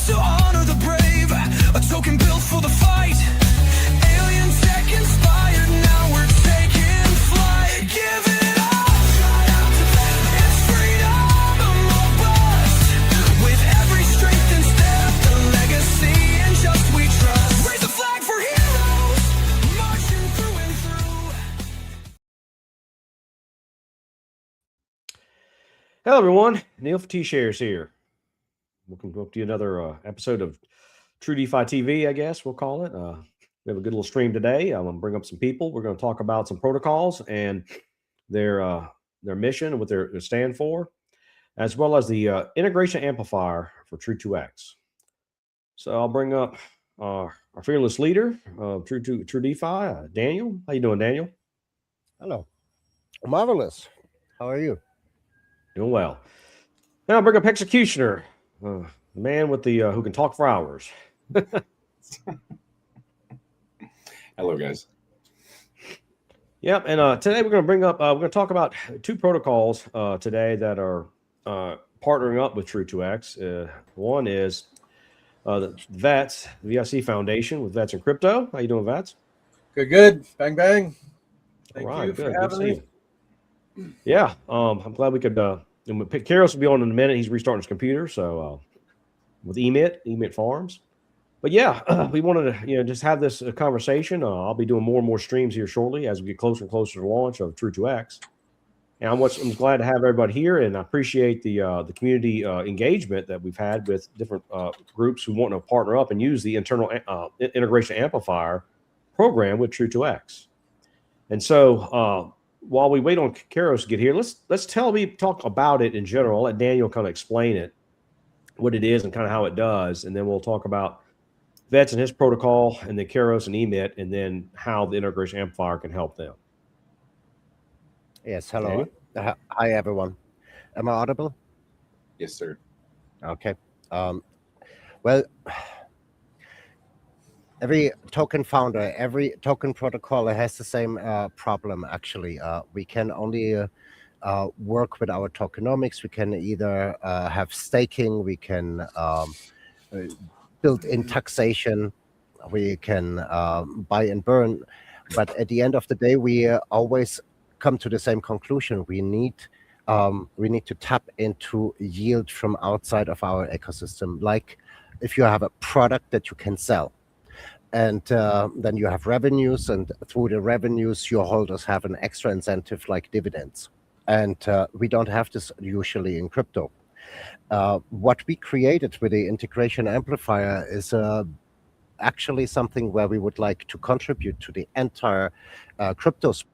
to honor the brave, a token built for the fight. Alien tech inspired, now we're taking flight. Give it up, it's freedom or bust. With every strengthened step, the legacy and just we trust. Raise the flag for heroes, marching through and through. Hello, everyone. Neil for T-Shares here. Welcome to another episode of True DeFi TV, I guess we'll call it. We have a good little stream today. I'm going to bring up some people. We're going to talk about some protocols and their mission and what they stand for, as well as the integration amplifier for True2X. So I'll bring up our fearless leader of True DeFi, Daniel. How you doing, Daniel? Hello. Marvelous. How are you? Doing well. Now I'll bring up Executioner, the man with the who can talk for hours. Hello, guys. Yep, and today we're going to bring up, we're going to talk about two protocols today that are partnering up with True2X. One is the V.I.C, V.I.C Foundation with V.I.C and Crypto. How you doing, V.I.C? Good. Bang, bang. Thank All right, you good. for having me. Yeah, I'm glad we could. Kairos will be on in a minute. He's restarting his computer, so with Emit Farms. But yeah, we wanted to just have this conversation. I'll be doing more and more streams here shortly as we get closer and closer to the launch of True2X. And I'm glad to have everybody here, and I appreciate the community engagement that we've had with different groups who want to partner up and use the internal integration amplifier program with True2X. And so while we wait on Kairos to get here, let's talk about it in general. I'll let Daniel kind of explain it, what it is and kind of how it does, and then we'll talk about V.I.C and his protocol, and then Kairos and Emit, and then how the integration amplifier can help them. Yes, hello. Hi, everyone. Am I audible? Yes, sir. Okay. Well, every token founder, every token protocol has the same problem, actually. We can only work with our tokenomics. We can either have staking, we can build in taxation, we can buy and burn. But at the end of the day, we always come to the same conclusion. We need to tap into yield from outside of our ecosystem. Like if you have a product that you can sell, and then you have revenues, and through the revenues, your holders have an extra incentive like dividends. And we don't have this usually in crypto. What we created with the integration amplifier is actually something where we would like to contribute to the entire crypto space.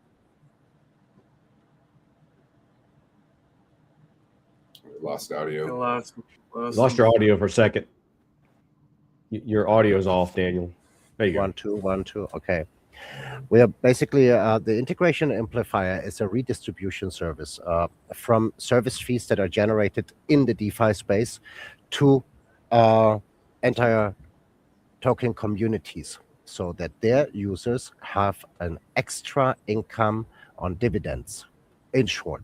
Lost audio. Lost your audio for a second. Your audio is off, Daniel. There you go. 1 2 1 2. Okay. We are basically the integration amplifier is a redistribution service from service fees that are generated in the DeFi space to entire token communities, so that their users have an extra income on dividends. In short.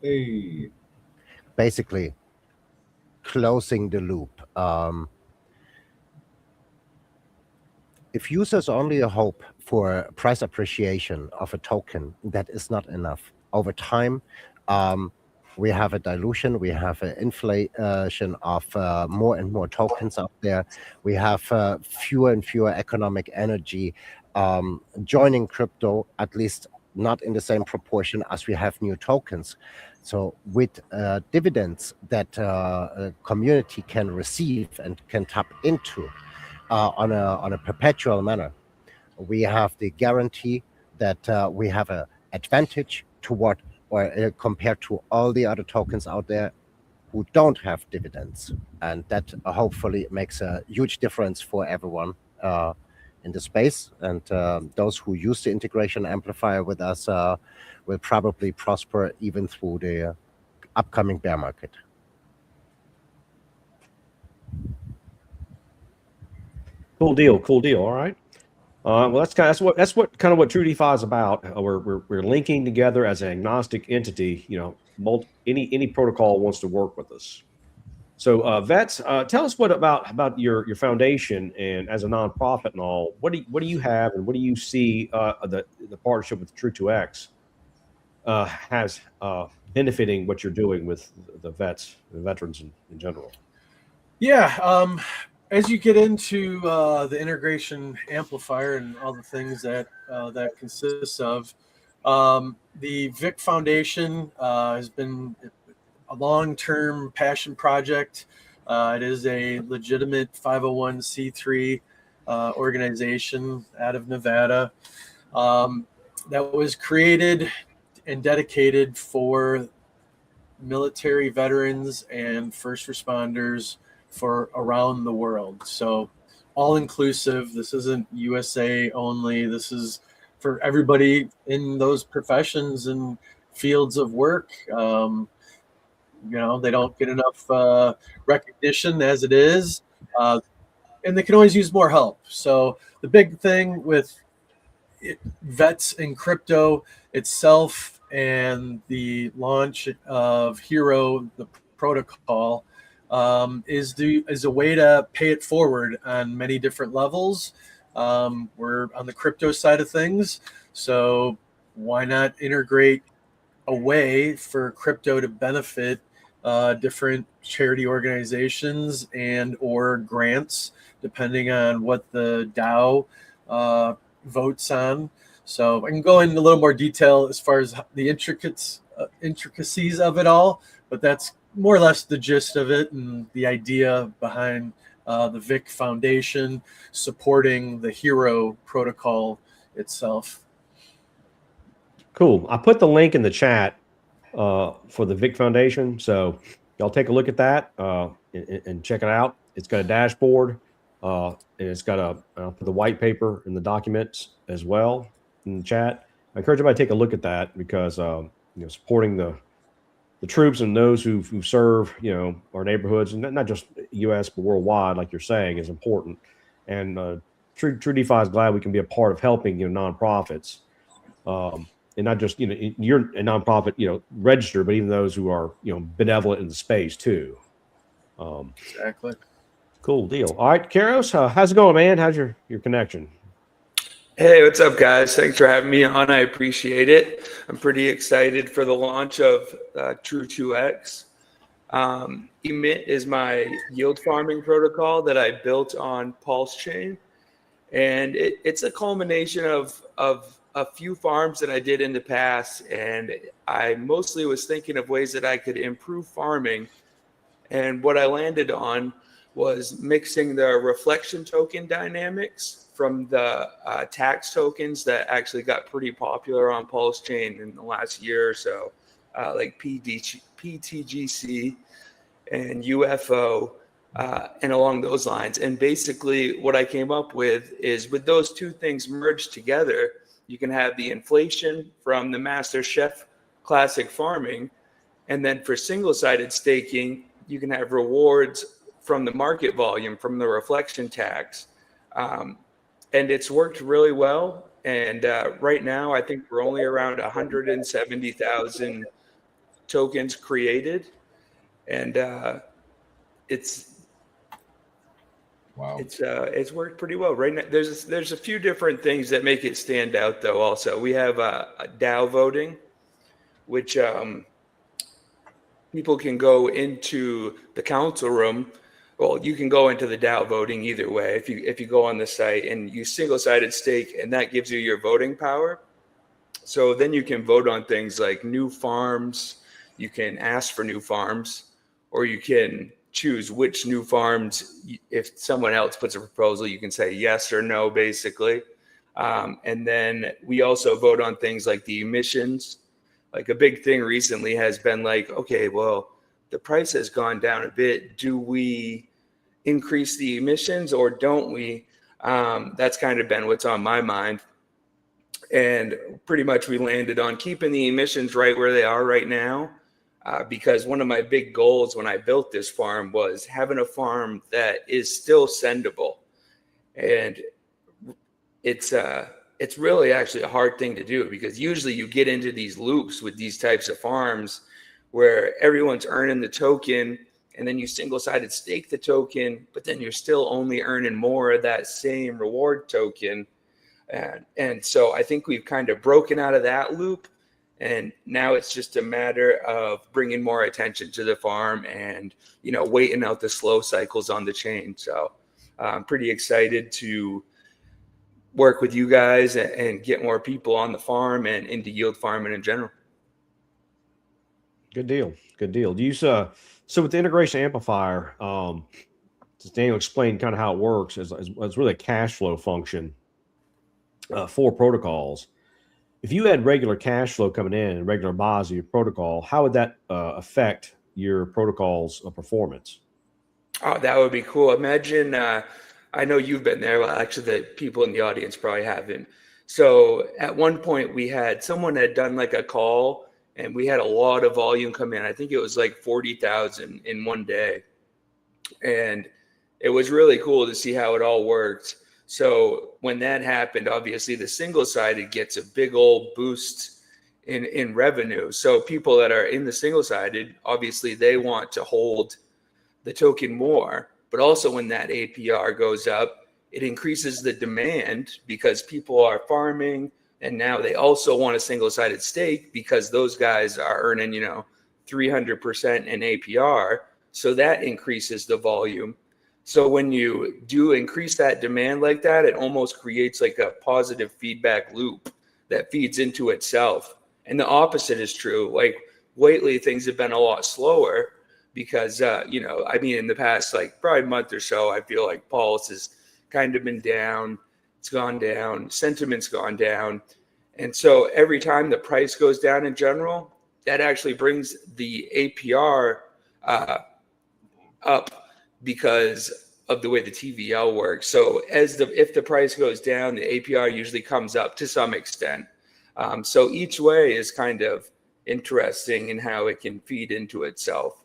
Hey. Basically, closing the loop. If users only hope for price appreciation of a token, that is not enough. Over time, we have a dilution, we have an inflation of more and more tokens out there. We have fewer and fewer economic energy joining crypto, at least not in the same proportion as we have new tokens. So with dividends that a community can receive and can tap into on a perpetual manner, we have the guarantee that we have an advantage toward or compared to all the other tokens out there who don't have dividends. And that hopefully makes a huge difference for everyone in the space. And those who use the integration amplifier with us will probably prosper even through the upcoming bear market. Cool deal. All right. Well, that's what True DeFi is about. We're linking together as an agnostic entity, any protocol wants to work with us. So vets, tell us what about your foundation and as a nonprofit and all. What do you have and what do you see the partnership with True2X has benefiting what you're doing with the veterans in general? Yeah. As you get into the integration amplifier and all the things that that consists of, the V.I.C Foundation has been a long-term passion project. It is a legitimate 501c3 organization out of Nevada that was created and dedicated for military veterans and first responders for around the world. So all inclusive. This isn't USA only. This is for everybody in those professions and fields of work. They don't get enough recognition as it is, and they can always use more help. So the big thing with vets in crypto itself and the launch of Hero, the protocol, is a way to pay it forward on many different levels. We're on the crypto side of things, so why not integrate a way for crypto to benefit different charity organizations and or grants, depending on what the DAO votes on. So I can go into a little more detail as far as the intricacies of it all, but that's more or less the gist of it and the idea behind the V.I.C Foundation supporting the Hero protocol itself. Cool. I put the link in the chat for the V.I.C Foundation, so y'all take a look at that and check it out. It's got a dashboard, and it's got I'll put the white paper in the documents as well in the chat. I encourage everybody to take a look at that because supporting the troops and those who serve our neighborhoods, and not just U.S. but worldwide, like you're saying, is important. And True DeFi is glad we can be a part of helping nonprofits. And not just you're a nonprofit registered, but even those who are benevolent in the space too. Exactly. Cool deal. All right, Kairos, how's it going, man? How's your connection? Hey, what's up, guys? Thanks for having me on. I appreciate it. I'm pretty excited for the launch of True2X. Emit is my yield farming protocol that I built on Pulse Chain, and it's a culmination of a few farms that I did in the past, and I mostly was thinking of ways that I could improve farming. And what I landed on was mixing the reflection token dynamics from the tax tokens that actually got pretty popular on Pulse Chain in the last year or so, like PTGC and UFO, and along those lines. And basically what I came up with is with those two things merged together, you can have the inflation from the Master Chef Classic farming. And then for single-sided staking, you can have rewards from the market volume, from the reflection tax. And it's worked really well. And right now, I think we're only around 170,000 tokens created. And Wow. It's worked pretty well right now. There's a few different things that make it stand out, though. Also, we have a DAO voting, which people can go into the council room. Well, you can go into the DAO voting either way. If you go on the site and you single-sided stake, and that gives you your voting power. So then you can vote on things like new farms. You can ask for new farms, or you can choose which new farms. If someone else puts a proposal, you can say yes or no, basically. And then we also vote on things like the emissions. Like a big thing recently has been like, okay, well, the price has gone down a bit. Do we increase the emissions or don't we? That's kind of been what's on my mind. And pretty much we landed on keeping the emissions right where they are right now. Because one of my big goals when I built this farm was having a farm that is still sendable. And it's really actually a hard thing to do because usually you get into these loops with these types of farms where everyone's earning the token, and then you single-sided stake the token, but then you're still only earning more of that same reward token. And so I think we've kind of broken out of that loop, and now it's just a matter of bringing more attention to the farm and, waiting out the slow cycles on the chain. So I'm pretty excited to work with you guys and get more people on the farm and into yield farming in general. Good deal. Good deal. Do you so with the integration amplifier, since Daniel explained kind of how it works, is really a cash flow function for protocols. If you had regular cash flow coming in and regular buys of your protocol, how would that affect your protocol's performance? Oh, that would be cool. Imagine, I know you've been there. Well, actually, the people in the audience probably haven't. So at one point, someone had done like a call, and we had a lot of volume come in. I think it was like 40,000 in one day. And it was really cool to see how it all worked. So when that happened, obviously the single-sided gets a big old boost in revenue. So people that are in the single-sided, obviously they want to hold the token more. But also when that APR goes up, it increases the demand because people are farming, and now they also want a single-sided stake because those guys are earning, 300% in APR. So that increases the volume. So when you do increase that demand like that, it almost creates like a positive feedback loop that feeds into itself. And the opposite is true. Like lately, things have been a lot slower because, in the past, like probably month or so, I feel like pulse has kind of been down. It's gone down. Sentiment's gone down. And so every time the price goes down in general, that actually brings the APR up because of the way the TVL works. So if the price goes down, the APR usually comes up to some extent. So each way is kind of interesting in how it can feed into itself.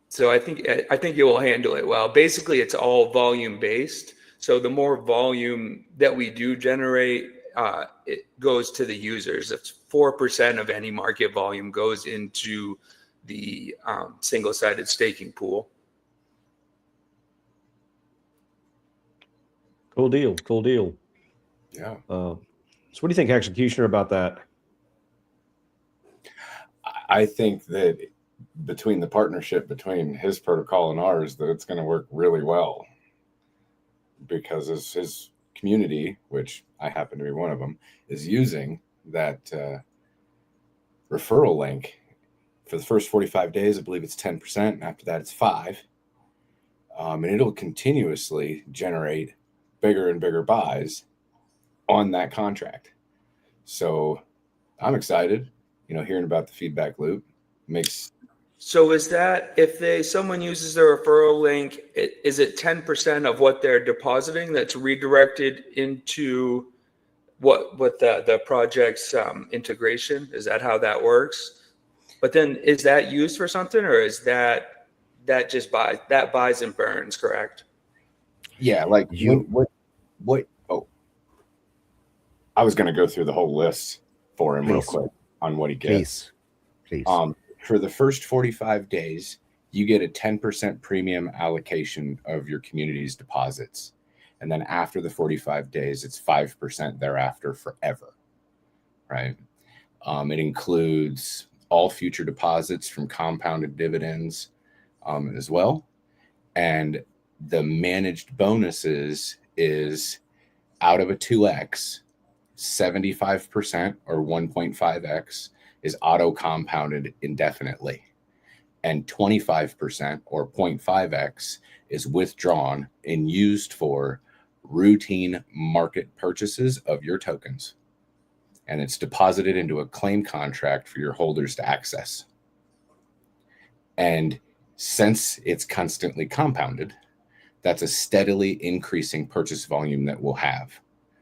So I think it will handle it well. Basically, it's all volume based. So the more volume that we do generate, it goes to the users. It's 4% of any market volume goes into the single-sided staking pool. Cool deal. Cool deal. Yeah. So what do you think, Executioner, about that? I think that between the partnership between his protocol and ours, that it's going to work really well, because his community, which I happen to be one of them, is using that referral link for the first 45 days. I believe it's 10%. And after that, it's 5%. And it'll continuously generate bigger and bigger buys on that contract. So I'm excited, hearing about the feedback loop. So is that if someone uses the referral link, is it 10% of what they're depositing that's redirected into what the project's integration? Is that how that works? But then is that used for something, or is that just buys and burns, correct? Yeah, like what? Oh, I was going to go through the whole list for him real quick on what he gets. Please. For the first 45 days, you get a 10% premium allocation of your community's deposits. And then after the 45 days, it's 5% thereafter forever, right? It includes all future deposits from compounded dividends as well. And the managed bonuses is out of a 2x, 75% or 1.5x is auto compounded indefinitely, and 25% or 0.5x is withdrawn and used for routine market purchases of your tokens, and it's deposited into a claim contract for your holders to access. And since it's constantly compounded, that's a steadily increasing purchase volume that we'll have.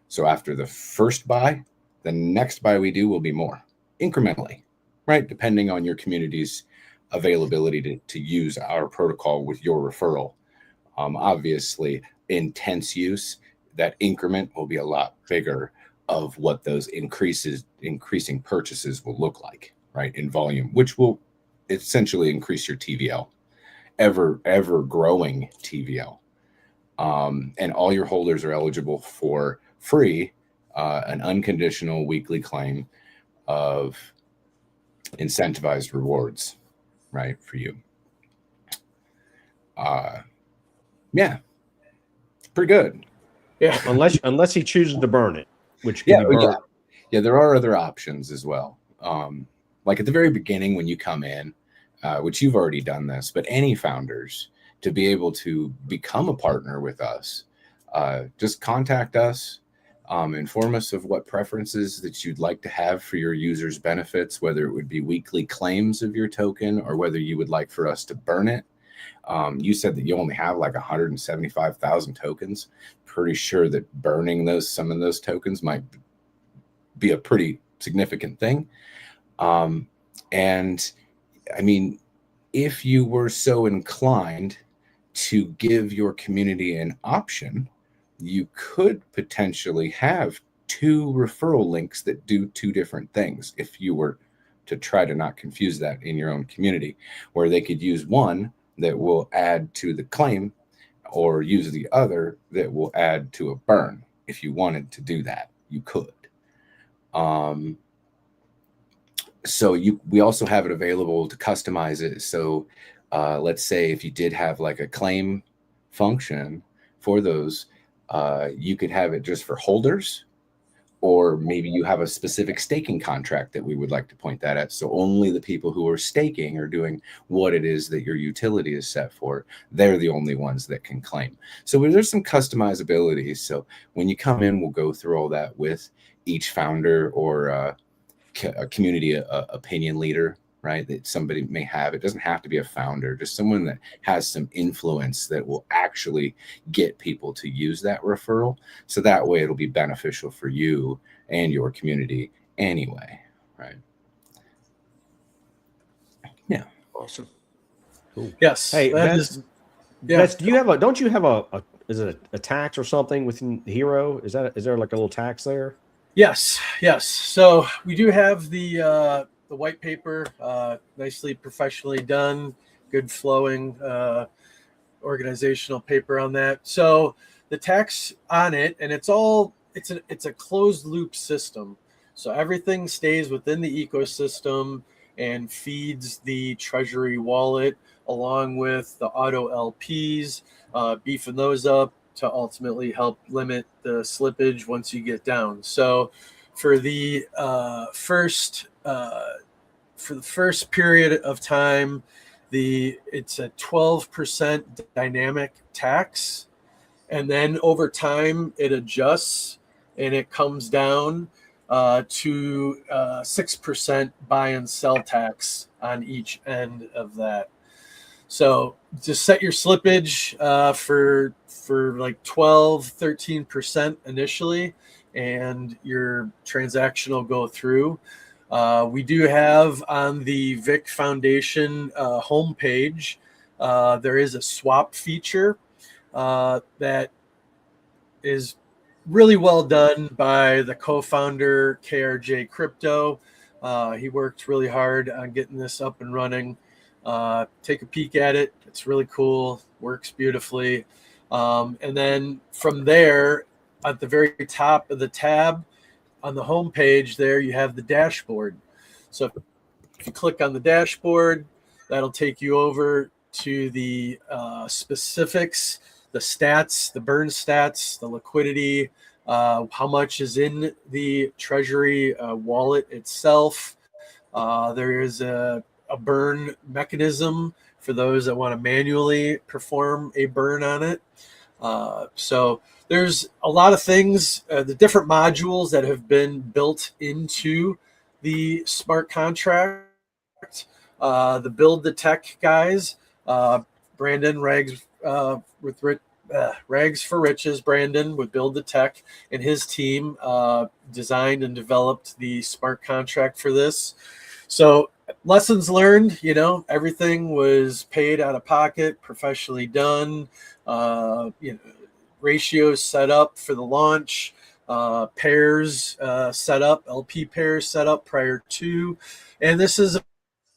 So after the first buy, the next buy we do will be more incrementally, right? Depending on your community's availability to use our protocol with your referral. Obviously, intense use, that increment will be a lot bigger of what those increasing purchases will look like. right, in volume, which will essentially increase your TVL, ever growing TVL. And all your holders are eligible for free, an unconditional weekly claim of incentivized rewards, right, for you. Yeah, pretty good. Yeah. Unless he chooses to burn it, which can Yeah, be burned. yeah, there are other options as well. Like at the very beginning when you come in, which you've already done this, but any founders, to be able to become a partner with us, just contact us, inform us of what preferences that you'd like to have for your users' benefits, whether it would be weekly claims of your token or whether you would like for us to burn it. You said that you only have like 175,000 tokens. Pretty sure that burning some of those tokens might be a pretty significant thing. And I mean, if you were so inclined to give your community an option, you could potentially have 2 referral links that do 2 different things. If you were to try to not confuse that in your own community, where they could use one that will add to the claim or use the other that will add to a burn. If you wanted to do that, you could. So we also have it available to customize it. So let's say if you did have like a claim function for those, you could have it just for holders, or maybe you have a specific staking contract that we would like to point that at. So only the people who are staking or doing what it is that your utility is set for, they're the only ones that can claim. So there's some customizability. So when you come in, we'll go through all that with each founder or a community opinion leader, right, that somebody may have. It doesn't have to be a founder, just someone that has some influence that will actually get people to use that referral. So that way it'll be beneficial for you and your community anyway, right? Yeah. Awesome. Cool. Yes. Hey, that Vince, is- yeah. Vince, don't you have a is it a tax or something within Hero? Is there like a little tax there? Yes. So we do have the white paper, nicely professionally done, good flowing organizational paper on that. So the tax on it, and it's a closed loop system. So everything stays within the ecosystem and feeds the treasury wallet along with the auto LPs, beefing those up to ultimately help limit the slippage once you get down. So for the first period of time, it's a 12% dynamic tax, and then over time it adjusts and it comes down to 6% buy and sell tax on each end of that. So just set your slippage for like 12-13% initially, and your transaction will go through. We do have on the V.I.C Foundation homepage, there is a swap feature that is really well done by the co-founder, KRJ Crypto. He worked really hard on getting this up and running. Take a peek at it. It's really cool, works beautifully. And then from there, at the very top of the tab on the home page there, you have the dashboard. So if you click on the dashboard, that'll take you over to the specifics, the stats, the burn stats, the liquidity, how much is in the treasury wallet itself. There is a burn mechanism for those that want to manually perform a burn on it. So there's a lot of things, the different modules that have been built into the smart contract. The Build the Tech guys, Brandon Rags Rags for Riches, Brandon with Build the Tech, and his team designed and developed the smart contract for this. So lessons learned, everything was paid out of pocket, professionally done, ratios set up for the launch. pairs set up, LP pairs set up prior to, and this is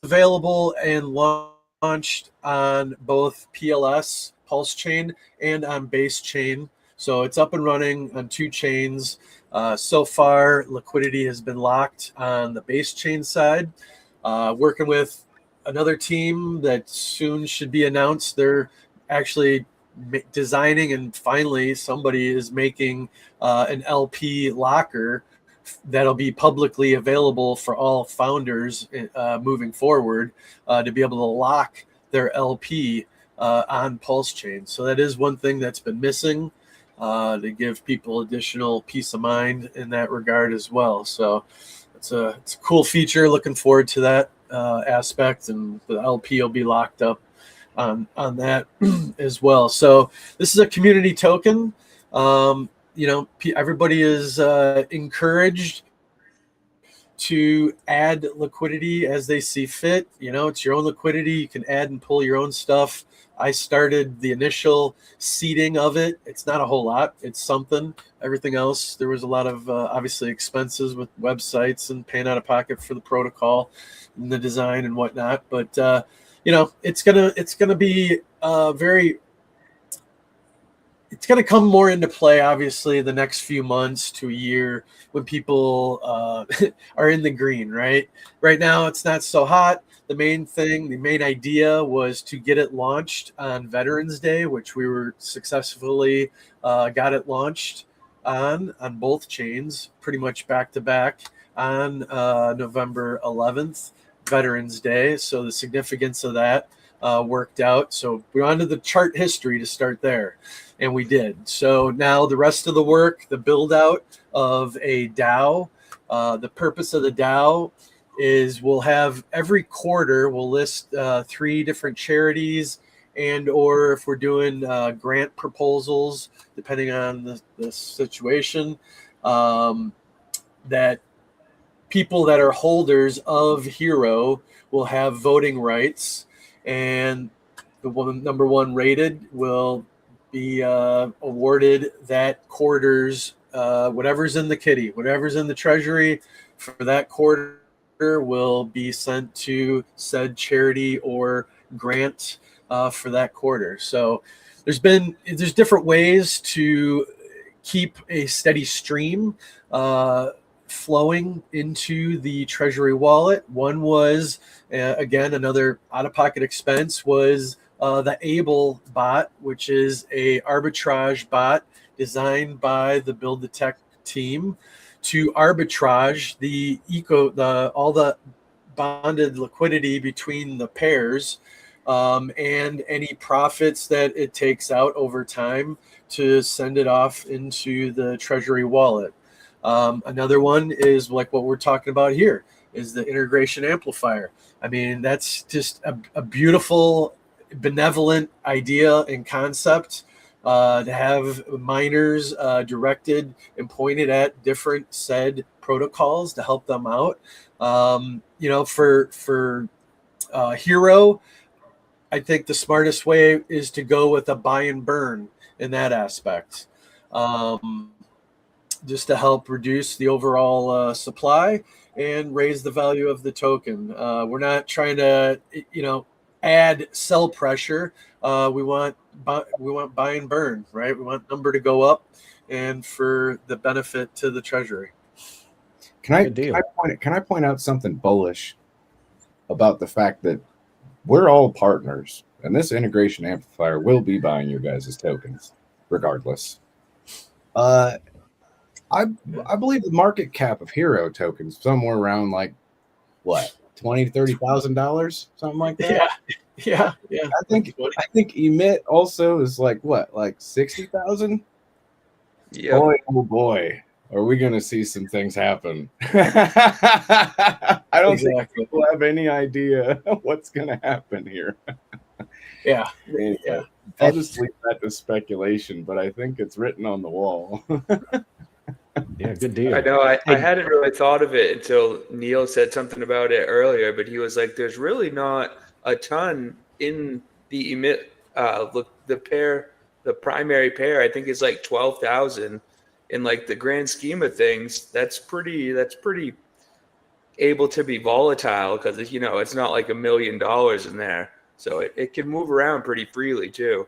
available and launched on both PLS, Pulse Chain, and on Base Chain. So it's up and running on 2 chains. So far, liquidity has been locked on the Base Chain side. Working with another team that soon should be announced. They're actually designing, and finally somebody is making an LP locker that'll be publicly available for all founders moving forward to be able to lock their LP on Pulse Chain. So that is one thing that's been missing to give people additional peace of mind in that regard as well. So it's a cool feature. Looking forward to that aspect, and the LP will be locked up on that as well. So this is a community token. Everybody is encouraged to add liquidity as they see fit. It's your own liquidity. You can add and pull your own stuff. I started the initial seeding of it. It's not a whole lot. It's something. Everything else, there was a lot of obviously expenses with websites and paying out of pocket for the protocol and the design and whatnot. But it's gonna be it's going to come more into play, obviously, the next few months to a year when people are in the green, right? Right now, it's not so hot. The main idea was to get it launched on Veterans Day, which we were successfully got it launched on both chains, pretty much back to back on November 11th, Veterans Day. So the significance of that worked out. So we wanted the chart history to start there, and we did. So now the rest of the work, the build out of a DAO, the purpose of the DAO is we'll have every quarter, we'll list 3 different charities, and or if we're doing grant proposals, depending on the situation, that people that are holders of Hero will have voting rights, and the number 1 rated will be awarded that quarter's whatever's in the kitty, whatever's in the treasury for that quarter will be sent to said charity or grant for that quarter. So there's different ways to keep a steady stream flowing into the treasury wallet. One was again, another out-of-pocket expense was the Able bot, which is a arbitrage bot designed by the Build the Tech team to arbitrage all the bonded liquidity between the pairs and any profits that it takes out over time to send it off into the treasury wallet. Another one is like what we're talking about here is the integration amplifier. I mean, that's just a beautiful, benevolent idea and concept to have miners directed and pointed at different said protocols to help them out. For Hero, I think the smartest way is to go with a buy and burn in that aspect, just to help reduce the overall supply and raise the value of the token. We're not trying to, add sell pressure. We want buy and burn, right? We want number to go up and for the benefit to the treasury. Can I point out something bullish about the fact that we're all partners, and this integration amplifier will be buying your guys' tokens regardless. I believe the market cap of Hero tokens somewhere around like what, $20,000-$30,000, something like that. Yeah. I think Emit also is like what, like 60,000. Yeah. Boy, oh boy, are we going to see some things happen? I don't think people have any idea what's going to happen here. Yeah. I'll just leave that to speculation, but I think it's written on the wall. Yeah, good deal. I know. I hadn't really thought of it until Neil said something about it earlier, but he was like, there's really not a ton in the emit. Look, the primary pair, I think is like 12,000 in like the grand scheme of things, that's pretty able to be volatile because it's not like $1 million in there, so it can move around pretty freely too.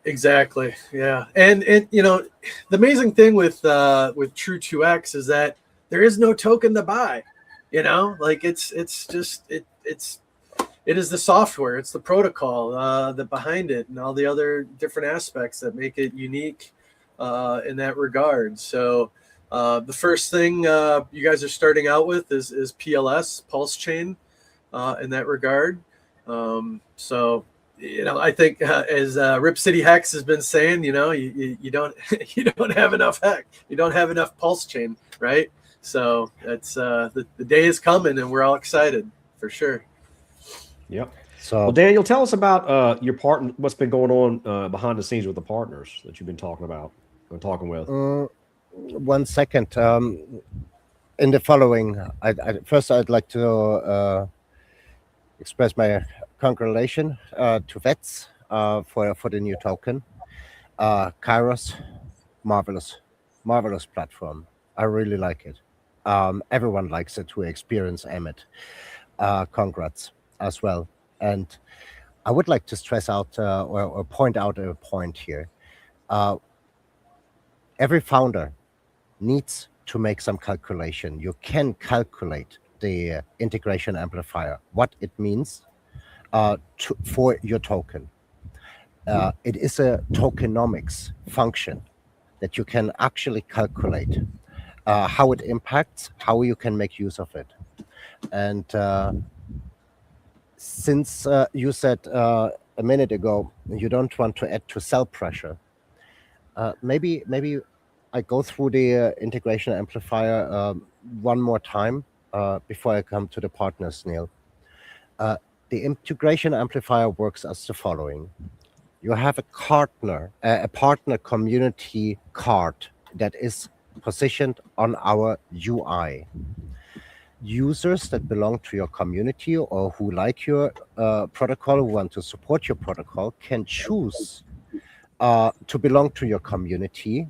Exactly. Yeah. And the amazing thing with True 2X is that there is no token to buy. Like it is the software, it's the protocol that behind it, and all the other different aspects that make it unique in that regard. So the first thing you guys are starting out with is PLS, Pulse Chain, in that regard. So I think as Rip City Hex has been saying, you don't you don't have enough hex, you don't have enough Pulse Chain, right? So it's the day is coming, and we're all excited for sure. Yep. So Well, Daniel, tell us about your partner. What's been going on behind the scenes with the partners that you've been talking about and talking with? 1 second. In the following, first I'd like to express my congratulations to VETS for the new token. Kairos, marvelous platform. I really like it. Everyone likes it who experience Emmet. Congrats as well. And I would like to stress out or point out a point here. Every founder needs to make some calculation. You can calculate the integration amplifier, what it means for your token. It is a tokenomics function that you can actually calculate how it impacts, how you can make use of it. And since you said a minute ago you don't want to add to sell pressure, maybe I go through the integration amplifier one more time before I come to the partners, Neil. The integration amplifier works as the following. You have a partner community card that is positioned on our UI. Users that belong to your community or who like your protocol, who want to support your protocol, can choose to belong to your community,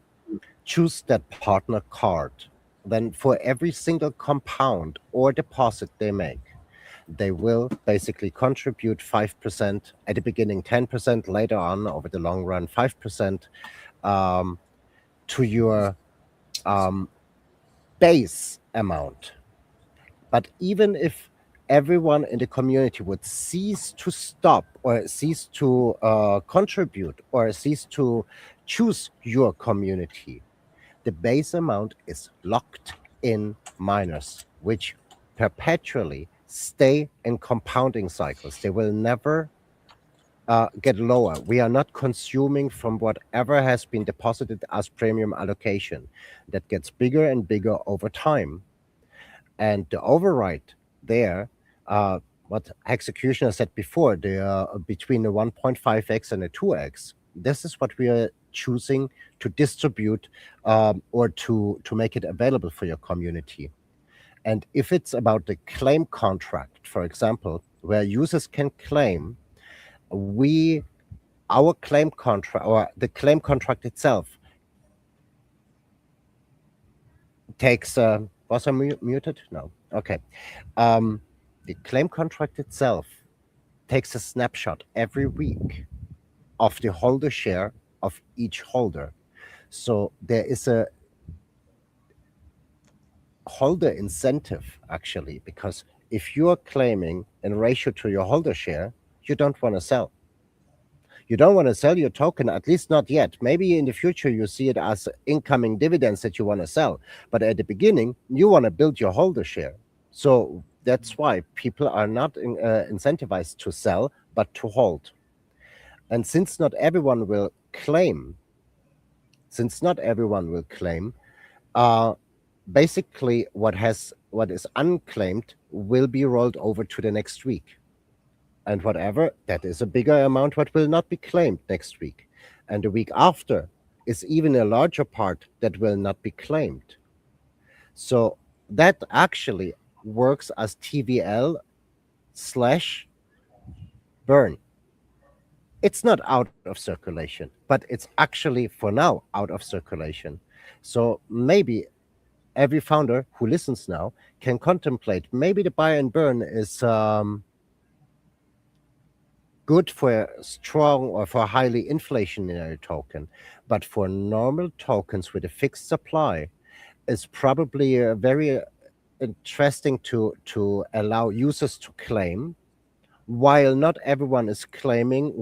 choose that partner card. Then for every single compound or deposit they make, they will basically contribute 5%, at the beginning 10%, later on over the long run 5% to your base amount. But even if everyone in the community would cease to stop or cease to contribute or cease to choose your community, the base amount is locked in miners, which perpetually stay in compounding cycles. They will never get lower. We are not consuming from whatever has been deposited as premium allocation. That gets bigger and bigger over time. And the override there, what Executioner said before, between the 1.5x and the 2x, this is what we are choosing to distribute or to make it available for your community. And if it's about the claim contract, for example, where users can claim, our claim contract or the claim contract itself takes was I muted? No. Okay. The claim contract itself takes a snapshot every week of the holder share of each holder. So there is a holder incentive, actually, because if you're claiming in ratio to your holder share, you don't want to sell. You don't want to sell your token, at least not yet. Maybe in the future you see it as incoming dividends that you want to sell. But at the beginning, you want to build your holder share. So that's why people are not incentivized to sell, but to hold. And since not everyone will claim, basically what is unclaimed will be rolled over to the next week. And whatever, that is a bigger amount what will not be claimed next week. And the week after is even a larger part that will not be claimed. So that actually works as TVL/burn. It's not out of circulation, but it's actually for now out of circulation. So maybe every founder who listens now can contemplate maybe the buy and burn is good for a strong or for a highly inflationary token, but for normal tokens with a fixed supply, is probably very interesting to allow users to claim. While not everyone is claiming,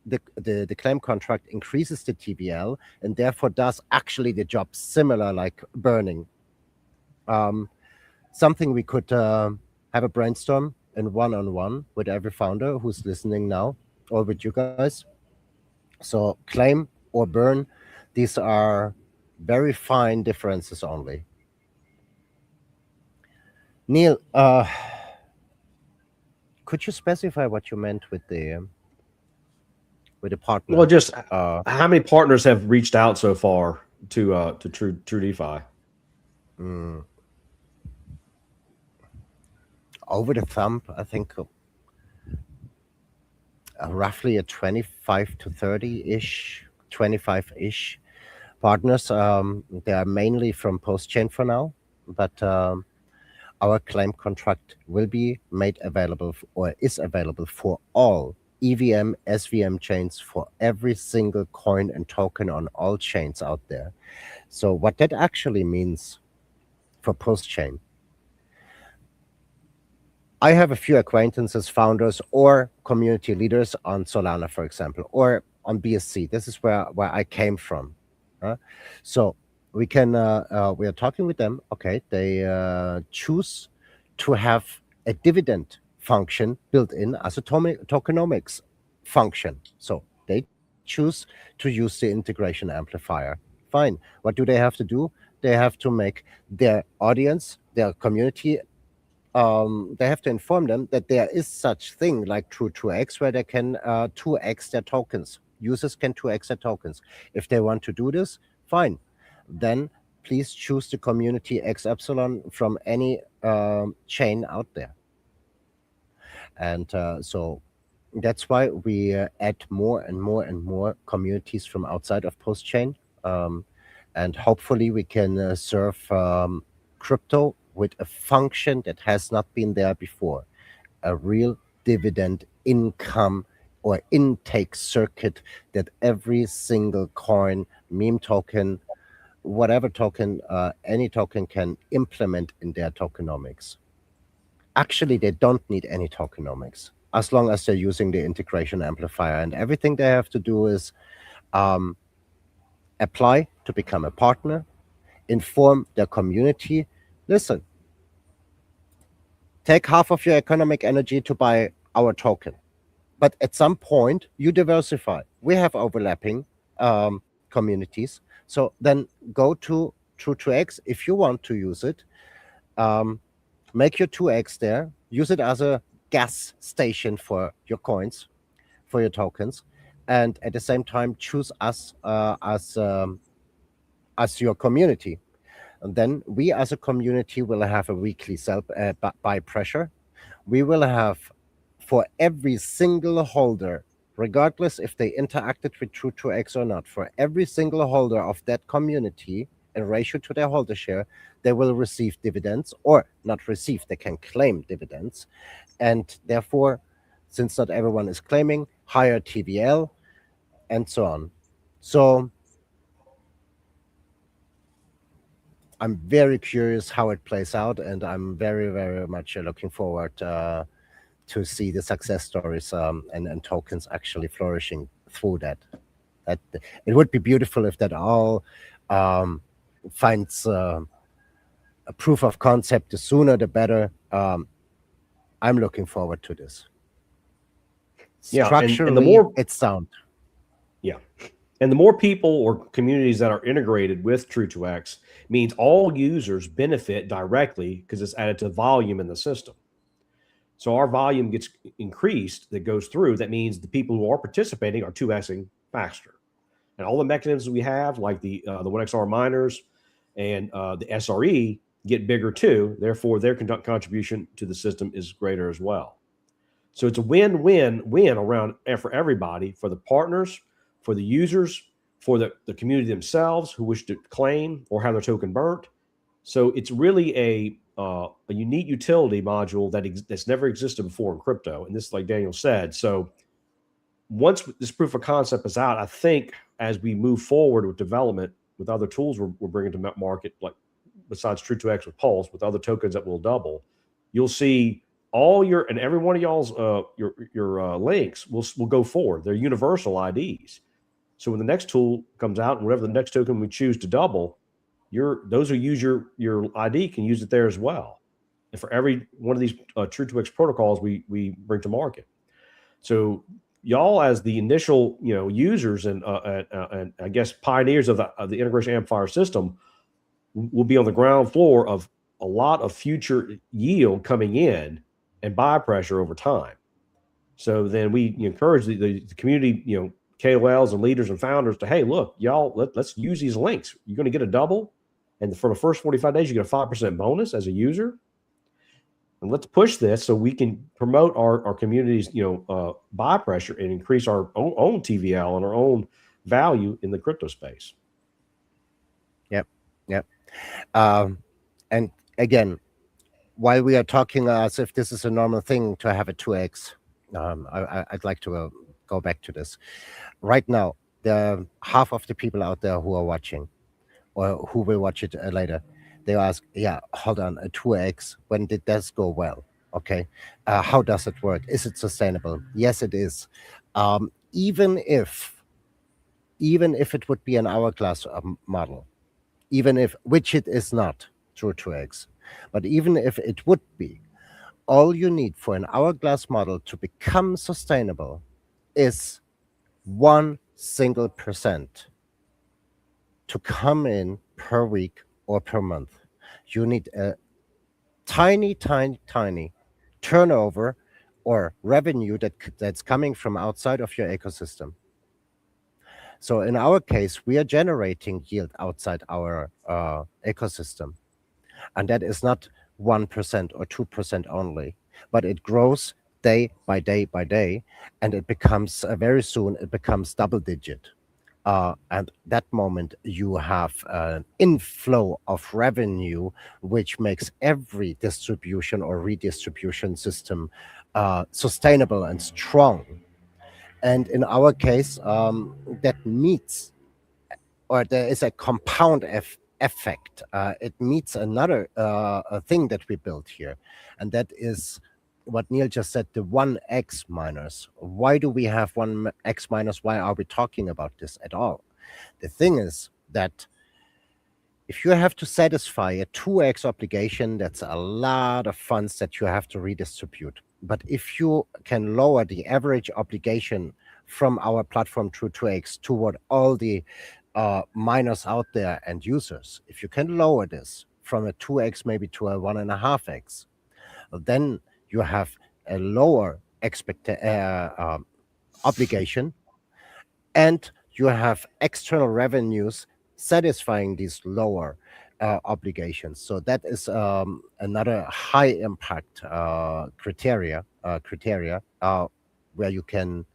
the claim contract increases the TVL and therefore does actually the job similar like burning. Something we could have a brainstorm in one-on-one with every founder who's listening now, or with you guys. So claim or burn, these are very fine differences only. Neil, could you specify what you meant with the partner? Well, just how many partners have reached out so far to True DeFi? Over the thumb, I think roughly a 25 to 30-ish, 25-ish partners. They are mainly from Postchain for now, but our claim contract will be made available or is available for all EVM, SVM chains, for every single coin and token on all chains out there. So what that actually means for Postchain, I have a few acquaintances, founders, or community leaders on Solana, for example, or on BSC. This is where I came from. So we can we are talking with them. Okay, they choose to have a dividend function built in as a tokenomics function. So they choose to use the integration amplifier. Fine. What do they have to do? They have to make their audience, their community, they have to inform them that there is such thing like True2x, where they can 2x their tokens. Users can 2x their tokens. If they want to do this, fine. Then please choose the community X epsilon from any chain out there. And so that's why we add more and more and more communities from outside of Postchain. And hopefully we can serve crypto with a function that has not been there before, a real dividend income or intake circuit that every single coin, meme token, whatever token, any token can implement in their tokenomics. Actually, they don't need any tokenomics as long as they're using the integration amplifier, and everything they have to do is apply to become a partner, inform their community. Listen, take half of your economic energy to buy our token, but at some point you diversify. We have overlapping communities, so then go to True2x if you want to use it. Make your 2x there, use it as a gas station for your coins, for your tokens, and at the same time choose us as your community. And then we as a community will have a weekly buy pressure. We will have for every single holder, regardless if they interacted with True2x or not, for every single holder of that community in ratio to their holder share, they will receive dividends, or not receive, they can claim dividends. And therefore, since not everyone is claiming, higher TVL and so on. So I'm very curious how it plays out, and I'm very, very much looking forward to see the success stories and tokens actually flourishing through that. It would be beautiful if that all finds a proof of concept. The sooner, the better. I'm looking forward to this. Yeah, Structurally, and the more it's sound. Yeah. And the more people or communities that are integrated with True2x means all users benefit directly because it's added to volume in the system. So our volume gets increased that goes through. That means the people who are participating are 2xing faster. And all the mechanisms we have, like the 1XR miners and the SRE, get bigger too. Therefore, their contribution to the system is greater as well. So it's a win-win-win around for everybody, for the partners, for the users, for the community themselves who wish to claim or have their token burnt. So it's really a unique utility module that's never existed before in crypto. And this, like Daniel said, so once this proof of concept is out, I think as we move forward with development with other tools we're bringing to market, like besides True2X with Pulse, with other tokens that will double, you'll see all your and every one of y'all's your links will go forward. They're universal IDs. So when the next tool comes out and whatever the next token we choose to double, those who use your ID can use it there as well. And for every one of these True2X protocols we bring to market. So y'all as the initial users and I guess pioneers of the integration amplifier system will be on the ground floor of a lot of future yield coming in and buy pressure over time. So then we encourage the community, KOLs and leaders and founders to, hey, look, y'all, let's use these links. You're going to get a double. And for the first 45 days, you get a 5% bonus as a user. And let's push this so we can promote our community's, buy pressure and increase our own TVL and our own value in the crypto space. Yep. And again, while we are talking as if this is a normal thing to have a 2x, I'd like to go back to this. Right now, the half of the people out there who are watching or who will watch it later, they ask, yeah, hold on, a 2x, when did this go well? Okay, how does it work? Is it sustainable? Yes, it is. Even if it would be an hourglass model, which it is not through 2x, but even if it would be, all you need for an hourglass model to become sustainable is 1 single % to come in per week or per month. You need a tiny turnover or revenue that's coming from outside of your ecosystem. So in our case, we are generating yield outside our ecosystem. And that is not 1% or 2% only, but it grows day by day by day. And it becomes very soon, it becomes double digit. And that moment you have an inflow of revenue, which makes every distribution or redistribution system sustainable and strong. And in our case, that meets, or there is a compound effect. It meets another thing that we built here, and that is what Neil just said, the 1x miners. Why do we have 1x miners? Why are we talking about this at all? The thing is that if you have to satisfy a 2x obligation, that's a lot of funds that you have to redistribute. But if you can lower the average obligation from our platform through 2x toward all the miners out there and users, if you can lower this from a 2x maybe to a 1.5x, then you have a lower obligation, and you have external revenues satisfying these lower obligations. So that is another high impact criteria where you can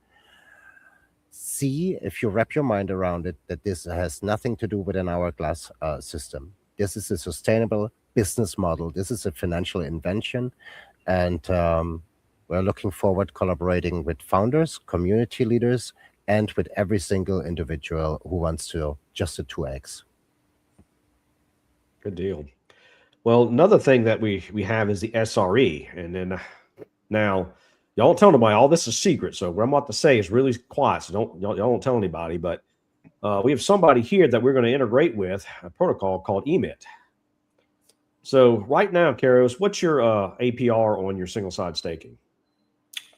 see, if you wrap your mind around it, that this has nothing to do with an hourglass system. This is a sustainable business model. This is a financial invention. And we're looking forward collaborating with founders, community leaders, and with every single individual who wants to just a 2x. Good deal. Well, another thing that we have is the SRE. And then now, y'all don't tell nobody, all this is secret. So what I'm about to say is really quiet. So y'all don't tell anybody. But we have somebody here that we're going to integrate with a protocol called emit. So right now, Kairos, what's your APR on your single side staking?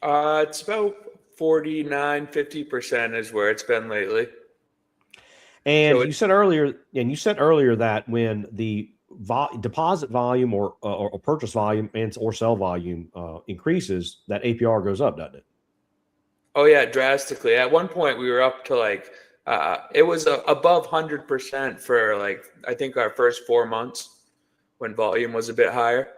It's about 49-50% is where it's been lately. And so you said earlier that when the deposit volume or purchase volume or sell volume increases, that APR goes up, doesn't it? Oh yeah, drastically. At one point, we were up to like it was above 100% for like I think our first 4 months when volume was a bit higher.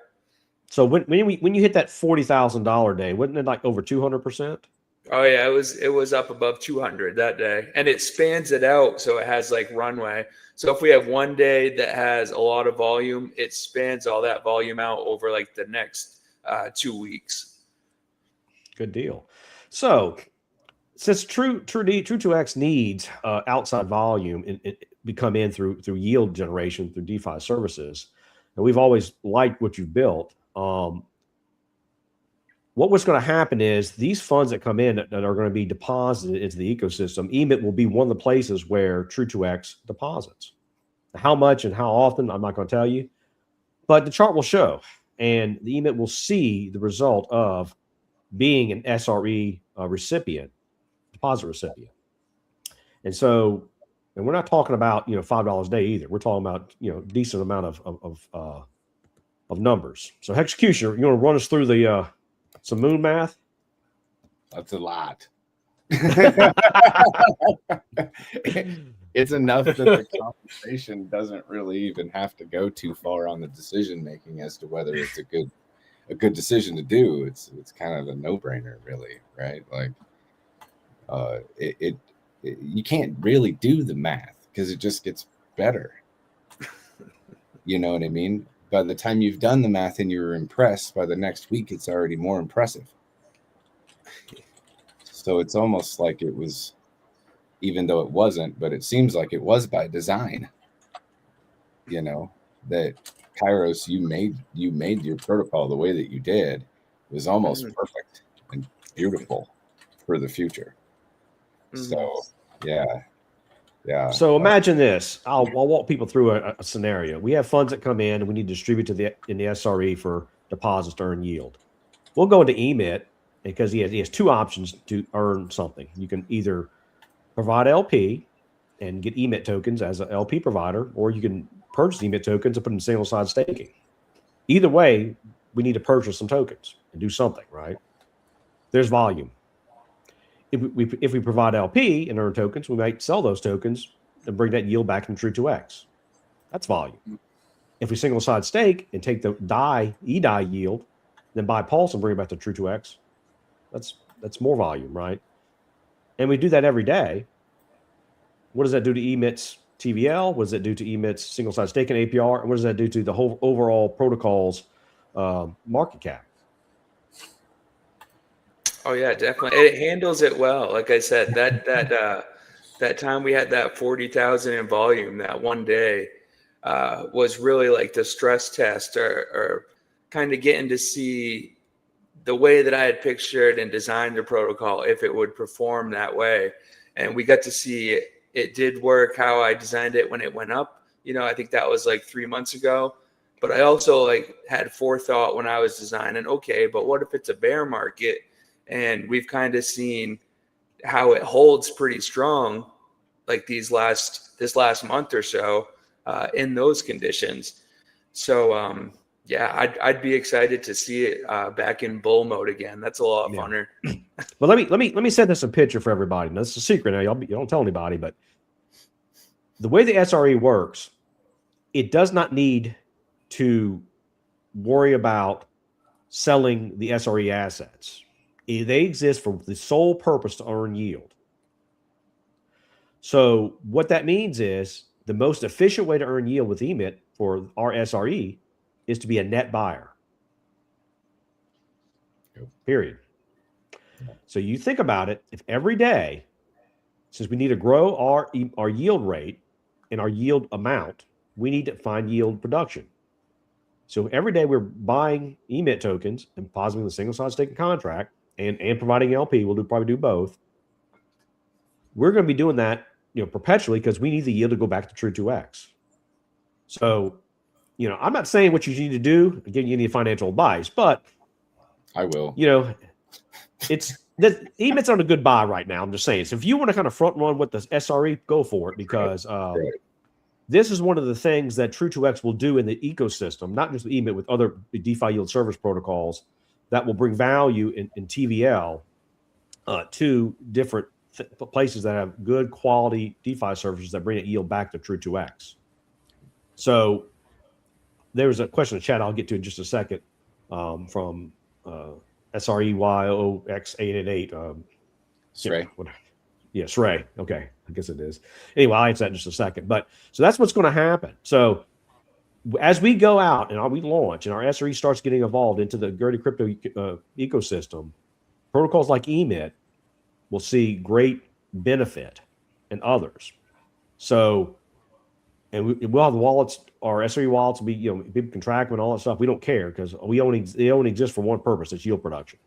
So when you hit that $40,000 day, wasn't it like over 200%? Oh yeah, it was up above 200 that day, and it spans it out so it has like runway. So if we have one day that has a lot of volume, it spans all that volume out over like the next 2 weeks. Good deal. So since True2X needs outside volume to come in through yield generation through DeFi services, and we've always liked what you've built. What's going to happen is these funds that come in that are going to be deposited into the ecosystem, EMIT will be one of the places where True2X deposits. How much and how often, I'm not going to tell you, but the chart will show, and the EMIT will see the result of being an SRE recipient, deposit recipient. And so, and we're not talking about, $5 a day either. We're talking about, decent amount of numbers. So Executioner, you want to run us through the some moon math? That's a lot. It's enough that the conversation doesn't really even have to go too far on the decision making as to whether it's a good decision to do. It's kind of a no-brainer, really, right? Like, you can't really do the math because it just gets better. You know what I mean? By the time you've done the math and you're impressed, by the next week, it's already more impressive. So it's almost like it was, even though it wasn't, but it seems like it was by design. That Kairos, you made your protocol the way that you did was almost perfect and beautiful for the future. So yeah. So imagine this. I'll walk people through a scenario. We have funds that come in and we need to distribute in the SRE for deposits to earn yield. We'll go into EMIT because he has two options to earn something. You can either provide LP and get EMIT tokens as an LP provider, or you can purchase EMIT tokens and put in single side staking. Either way, we need to purchase some tokens and do something, right? There's volume. If we provide LP and earn tokens, we might sell those tokens and bring that yield back from True2X. That's volume. If we single side stake and take the EDI yield, then buy Pulse and bring it back to True2X, that's more volume, right? And we do that every day. What does that do to EMIT's TVL? What does that do to EMIT's single side staking APR? And what does that do to the whole overall protocol's market cap? Oh yeah, definitely. It handles it well. Like I said, that time we had that 40,000 in volume that one day was really like the stress test or kind of getting to see the way that I had pictured and designed the protocol, if it would perform that way. And we got to see it did work how I designed it when it went up. I think that was like 3 months ago. But I also had forethought when I was designing, okay, but what if it's a bear market? And we've kind of seen how it holds pretty strong, like this last month or so, in those conditions. So yeah, I'd be excited to see it back in bull mode again. That's a lot funner. Well, let me set this in picture for everybody. Now, this is a secret. Now, you don't tell anybody, but the way the SRE works, it does not need to worry about selling the SRE assets. They exist for the sole purpose to earn yield. So what that means is the most efficient way to earn yield with EMIT for our SRE is to be a net buyer. Period. So you think about it, if every day, since we need to grow our yield rate and our yield amount, we need to find yield production. So every day we're buying EMIT tokens and depositing the single side staking contract and providing LP, probably do both. We're going to be doing that, perpetually because we need the yield to go back to True2X. So, I'm not saying what you need to do, giving you any financial advice, but I will. It's that EMIT's on a good buy right now. I'm just saying. So if you want to kind of front run with the SRE, go for it because this is one of the things that True2X will do in the ecosystem, not just EMIT, with other DeFi yield service protocols that will bring value in TVL to different places that have good quality DeFi services that bring it yield back to True2X. So there's a question in the chat I'll get to in just a second. from SREYOX888. Stray. Yeah, SREY. Okay, I guess it is. Anyway, I'll answer that in just a second. But so that's what's going to happen. So as we go out and we launch and our SRE starts getting evolved into the Gertie crypto ecosystem, protocols like EMIT will see great benefit in others. So, and we'll have the wallets, our SRE wallets will be, people can track them and all that stuff. We don't care because they only exist for one purpose. It's yield production.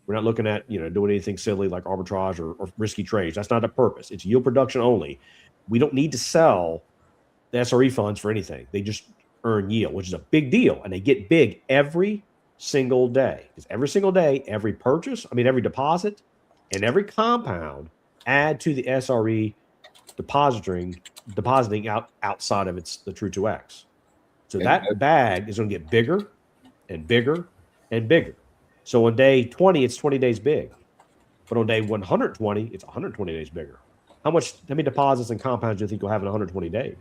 We're not looking at, doing anything silly like arbitrage or risky trades. That's not the purpose. It's yield production only. We don't need to sell the SRE funds for anything. They just earn yield, which is a big deal. And they get big every single day. Because every single day, every deposit and every compound add to the SRE depositing outside of the True 2X. So that bag is going to get bigger and bigger and bigger. So on day 20, it's 20 days big. But on day 120, it's 120 days bigger. How many deposits and compounds do you think you'll have in 120 days?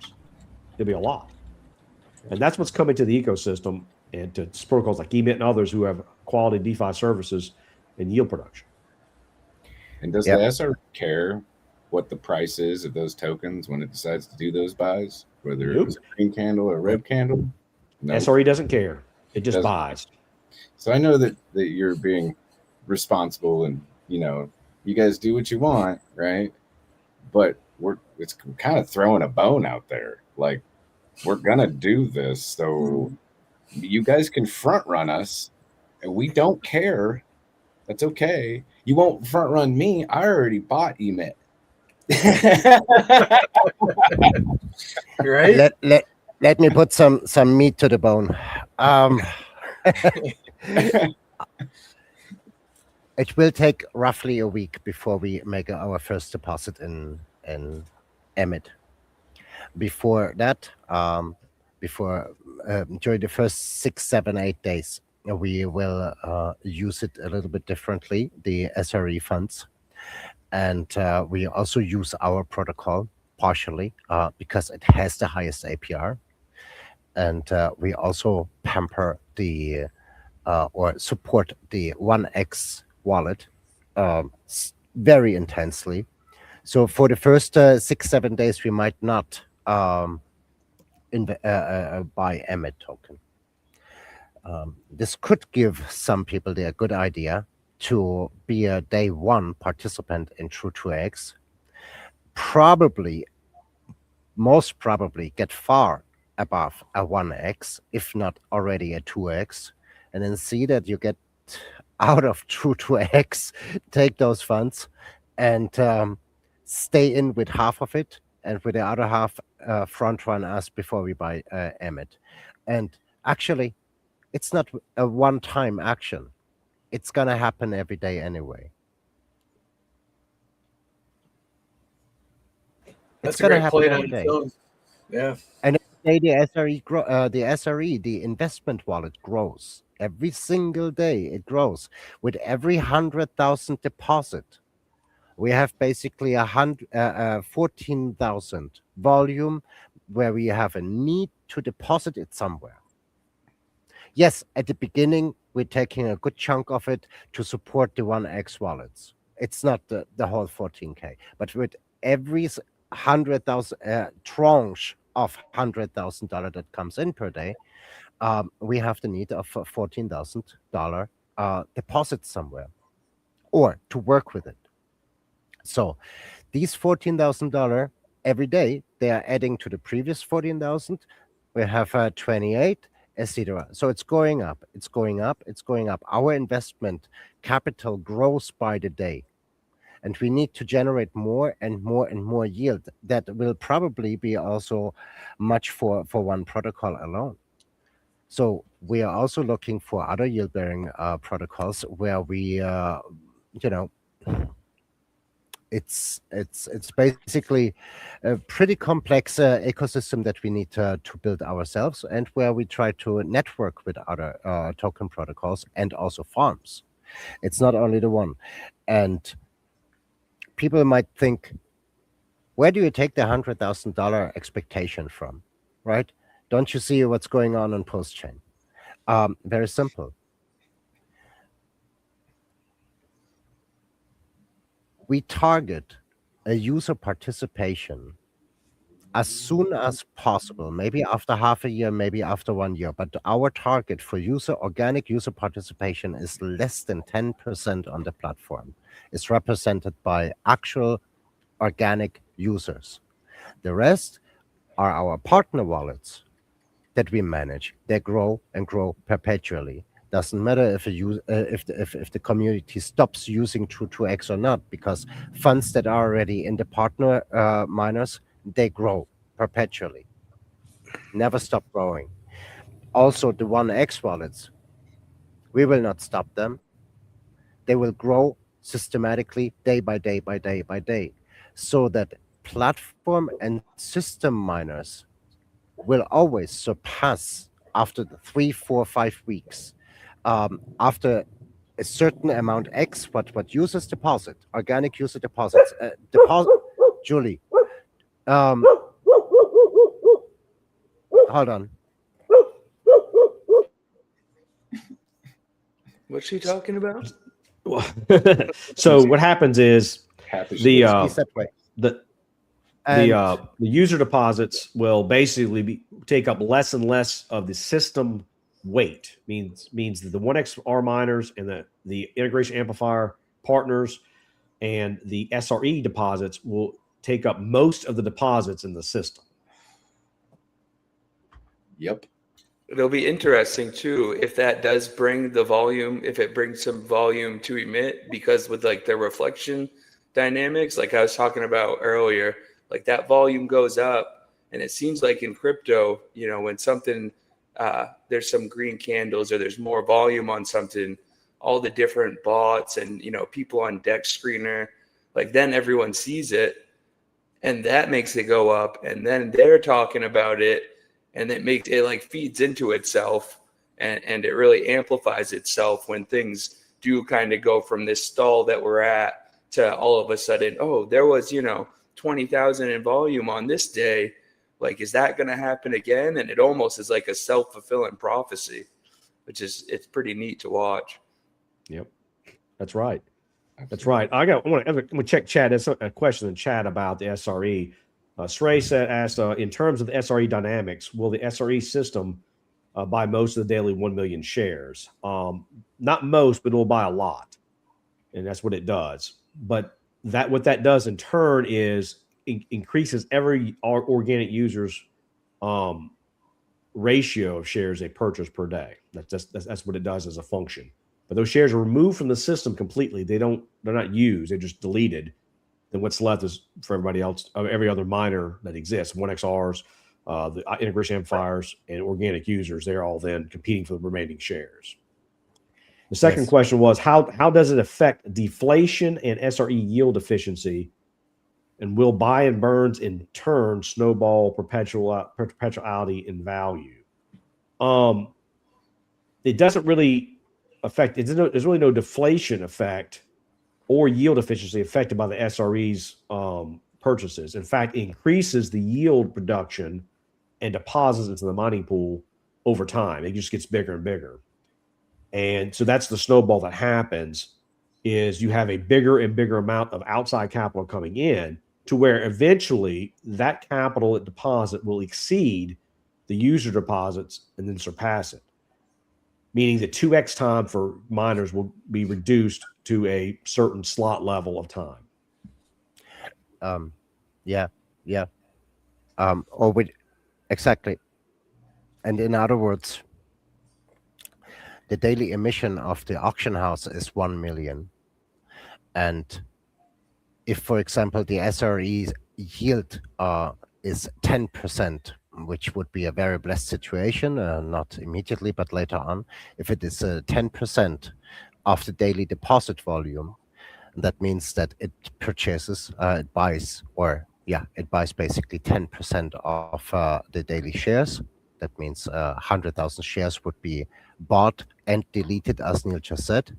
There'll be a lot. And that's what's coming to the ecosystem and to protocols like EMIT and others who have quality DeFi services and yield production. And does the SRE care what the price is of those tokens when it decides to do those buys, whether it was a green candle or a red candle? No. SRE doesn't care. It just buys. So I know that you're being responsible and, you guys do what you want, right? But it's kind of throwing a bone out there. Like, we're going to do this. So you guys can front run us and we don't care. That's okay. You won't front run me. I already bought EMIT. Right? Let me put some meat to the bone. It will take roughly a week before we make our first deposit in EMIT. Before that, during the first 6, 7, 8 days, we will use it a little bit differently, the SRE funds. And we also use our protocol partially because it has the highest APR. And we also pamper or support the 1X wallet very intensely. So for the first 6, 7 days, we might not buy EMIT token. This could give some people the good idea to be a day one participant in True 2X. Most probably get far above a 1X, if not already a 2X, and then see that you get out of True 2X, take those funds and stay in with half of it, and with the other half front run us before we buy EMIT. And actually, it's not a one-time action. It's going to happen every day anyway. That's a great point on its own. Yeah. And every day the SRE, the investment wallet, grows. Every single day it grows. With every 100,000 deposit, we have basically 14,000 volume where we have a need to deposit it somewhere. Yes, at the beginning, we're taking a good chunk of it to support the 1X wallets. It's not the whole 14K, but with every 100,000 tranche of $100,000 that comes in per day, we have the need of $14,000 deposit somewhere or to work with it. So these $14,000 every day, they are adding to the previous 14,000. We have 28, etc. So it's going up, it's going up, it's going up. Our investment capital grows by the day. And we need to generate more and more and more yield. That will probably be also much for one protocol alone. So we are also looking for other yield-bearing protocols where we, it's basically a pretty complex ecosystem that we need to build ourselves, and where we try to network with other token protocols and also farms. It's not only the one. And people might think, where do you take the $100,000 expectation from, right? Don't you see what's going on Postchain? Very simple. we target a user participation as soon as possible, maybe after half a year, maybe after 1 year. But our target for organic user participation is less than 10% on the platform. It's represented by actual organic users. The rest are our partner wallets that we manage. They grow and grow perpetually. Doesn't matter if the community stops using True2x or not, because funds that are already in the partner miners, they grow perpetually, never stop growing. Also, the 1x wallets, we will not stop them. They will grow systematically day by day by day by day, so that platform and system miners will always surpass after the 3, 4, 5 weeks. After a certain amount X, what users deposit, organic user deposits, Julie, hold on. What's she talking about? So what happens is Happy the He's that way. the And the user deposits will basically take up less and less of the system weight. Means that the 1xR miners and the integration amplifier partners and the SRE deposits will take up most of the deposits in the system. Yep. It'll be interesting too if that does bring the volume, if it brings some volume to emit, because with like the reflection dynamics, like I was talking about earlier, like that volume goes up, and it seems like in crypto, you know, when something there's some green candles or there's more volume on something, all the different bots and, you know, people on Dex Screener, like then everyone sees it and that makes it go up, and then they're talking about it, and it makes it like feeds into itself, and it really amplifies itself when things do kind of go from this stall that we're at to all of a sudden, oh, there was, you know, 20,000 in volume on this day. Like, is that going to happen again? And it almost is like a self-fulfilling prophecy, which is, it's pretty neat to watch. Yep, that's right. That's right. I'm gonna check chat. There's a question in chat about the SRE. Shrey asked, in terms of the SRE dynamics, will the SRE system buy most of the daily 1 million shares? Not most, but it will buy a lot, and that's what it does. But what that does in turn is increases every organic user's ratio of shares they purchase per day. That's what it does as a function. But those shares are removed from the system completely. They're not used. They're just deleted. Then what's left is for everybody else, every other miner that exists, 1xRs, the integration amplifiers, and organic users. They're all then competing for the remaining shares. The second question was, how does it affect deflation and SRE yield efficiency? And will buy and burns in turn snowball perpetuality in value? It doesn't really affect. There's really no deflation effect or yield efficiency affected by the SRE's purchases. In fact, it increases the yield production and deposits into the mining pool over time. It just gets bigger and bigger. And so that's the snowball that happens, is you have a bigger and bigger amount of outside capital coming in, to where eventually that capital at deposit will exceed the user deposits and then surpass it. Meaning the 2x time for miners will be reduced to a certain slot level of time. Exactly. And in other words, the daily emission of the auction house is 1 million. And if, for example, the SRE yield is 10%, which would be a very blessed situation, not immediately, but later on, if it is 10% of the daily deposit volume, that means that it buys basically 10% of the daily shares. That means 100,000 shares would be bought and deleted, as Neil just said.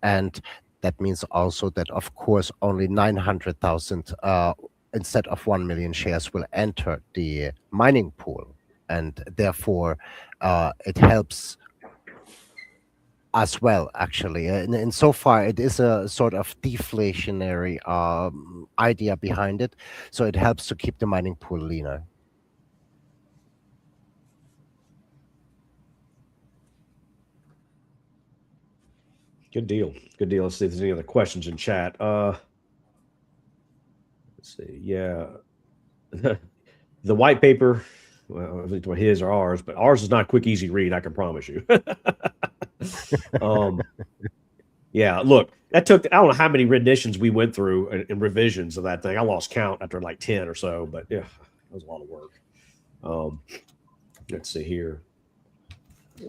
And that means also that, of course, only 900,000 instead of 1 million shares will enter the mining pool. And therefore, it helps as well, actually. And so far, it is a sort of deflationary idea behind it. So it helps to keep the mining pool leaner. Good deal. Good deal. Let's see if there's any other questions in chat. Let's see. Yeah. The white paper, well, I think it's his or ours, but ours is not a quick, easy read, I can promise you. Yeah, look, that took, I don't know how many renditions we went through and revisions of that thing. I lost count after like 10 or so, but yeah, it was a lot of work. Let's see here.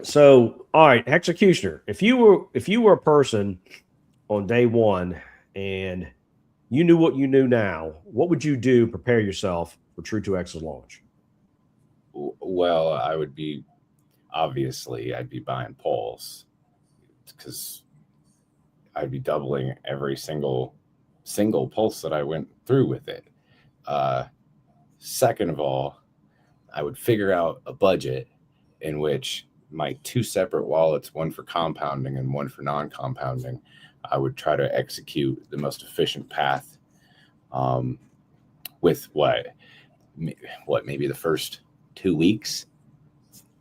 So, all right, executioner, if you were a person on day one and you knew what you knew now, what would you do to prepare yourself for True 2X's launch? Well, I'd be buying polls, because I'd be doubling every single pulse that I went through with it. Second of all, I would figure out a budget in which my two separate wallets, one for compounding and one for non-compounding, I would try to execute the most efficient path with maybe the first 2 weeks.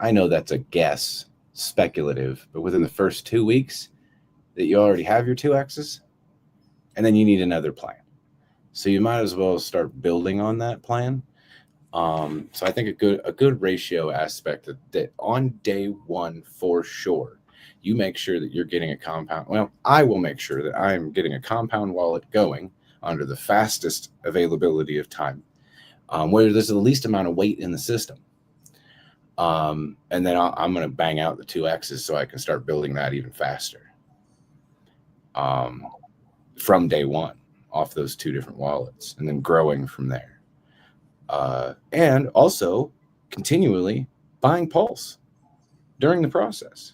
I know that's a guess, speculative, but within the first 2 weeks that you already have your 2Xs, and then you need another plan. So you might as well start building on that plan. So I think a good ratio aspect that on day one, for sure, you make sure that you're getting a compound. Well, I will make sure that I'm getting a compound wallet going under the fastest availability of time, where there's the least amount of weight in the system. And then I'm going to bang out the 2Xs so I can start building that even faster. From day one, off those two different wallets, and then growing from there. And also continually buying pulse during the process.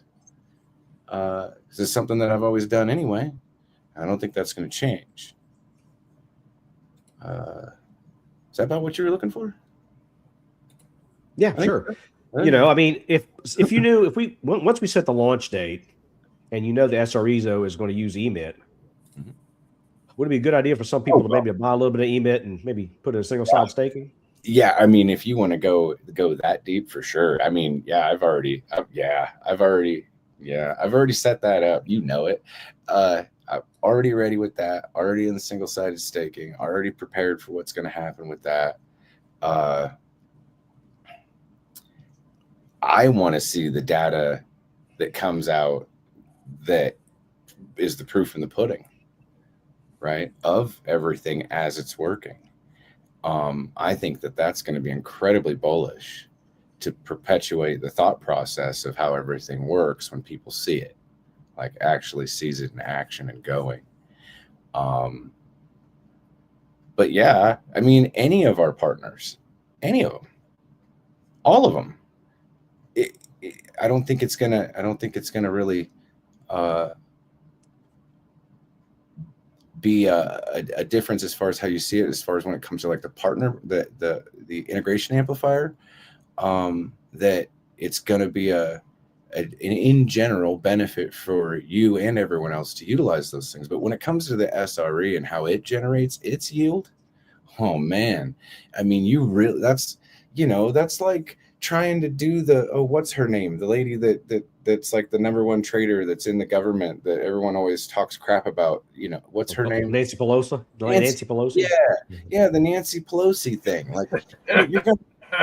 This is something that I've always done anyway. I don't think that's going to change. Is that about what you were looking for? Yeah, sure. You know, I mean, if you knew, once we set the launch date and you know the SREZO is going to use emit, would it be a good idea for some people to maybe buy a little bit of emit and maybe put in a single side staking? Yeah, I mean, if you want to go that deep, for sure. I mean, yeah, I've already set that up. You know it. I'm already ready with that. Already in the single sided staking. Already prepared for what's going to happen with that. I want to see the data that comes out that is the proof in the pudding, right? Of everything as it's working. I think that that's going to be incredibly bullish to perpetuate the thought process of how everything works when people see it, like actually sees it in action and going. But yeah, I mean, any of our partners, any of them, all of them, I don't think it's gonna really be a difference as far as how you see it, as far as when it comes to like the partner, the integration amplifier, that it's going to be an in general benefit for you and everyone else to utilize those things. But when it comes to the SRE and how it generates its yield, oh man, I mean, that's like trying to do what's her name, the lady that's like the number one trader that's in the government that everyone always talks crap about, what's her name? Nancy Pelosi. Nancy Pelosi. Yeah, the Nancy Pelosi thing. Like you're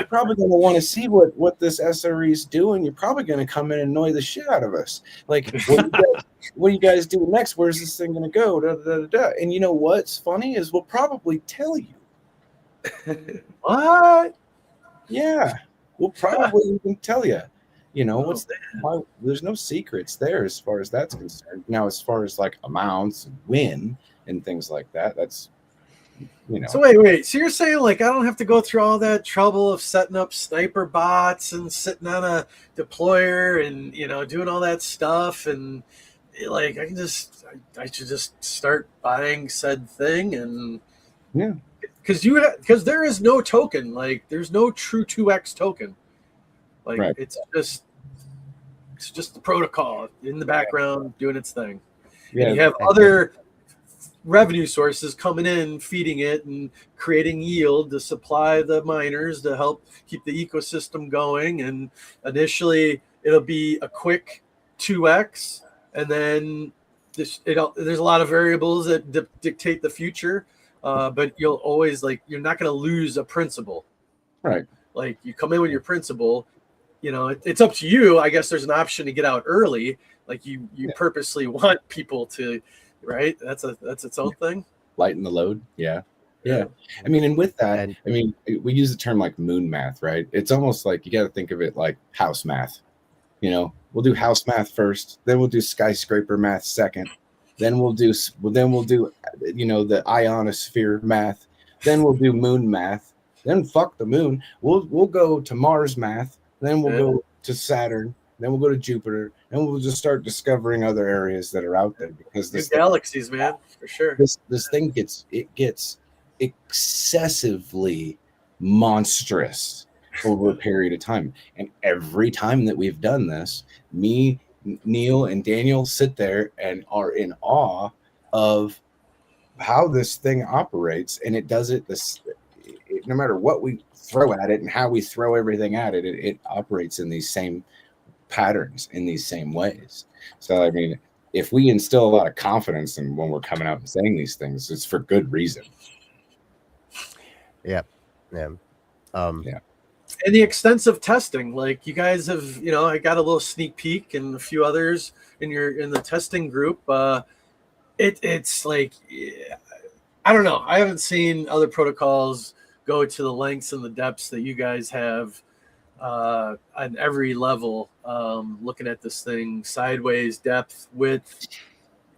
probably going to want to see what this SRE is doing. You're probably going to come in and annoy the shit out of us. Like, what are you guys doing next? Where's this thing going to go? Da, da, da, da. And you know what's funny is we'll probably tell you. What? Yeah. We'll probably even tell you, there's no secrets there as far as that's concerned. Now, as far as like amounts and win and things like that, that's, So wait. So you're saying like I don't have to go through all that trouble of setting up sniper bots and sitting on a deployer and, doing all that stuff. And like, I should just start buying said thing. And yeah. Because there is no token, like there's no true 2X token. Like right. It's just It's just the protocol in the background doing its thing. Yeah, And you have other revenue sources coming in, feeding it and creating yield to supply the miners to help keep the ecosystem going. And initially it'll be a quick 2x, and then there's a lot of variables that dictate the future, but you'll always, like, you're not going to lose a principal. right. Like, you come in with your principal, you know, it's up to you. I guess there's an option to get out early. Like, you purposely want people to, right? That's its own thing. Lighten the load. Yeah. I mean, and with that, And- I mean, we use the term like moon math, right? It's almost like you got to think of it like house math. You know, we'll do house math first, then we'll do skyscraper math second, then we'll do you know, the ionosphere math, then we'll do moon math, then fuck the moon, we'll go to Mars math, then we'll go to Saturn, then we'll go to Jupiter, and we'll just start discovering other areas that are out there, because New this galaxies, man, for sure. this thing gets excessively monstrous over a period of time. And every time that we've done this, me, Neil, and Daniel sit there and are in awe of how this thing operates. And it does it no matter what we throw at it and how we throw everything at it, it operates in these same patterns, in these same ways. So I mean, if we instill a lot of confidence in when we're coming out and saying these things, it's for good reason. Yeah. And the extensive testing, like, you guys have, you know, I got a little sneak peek, and a few others in the testing group. It's like, I don't know. I haven't seen other protocols go to the lengths and the depths that you guys have on every level. Looking at this thing sideways, depth, width,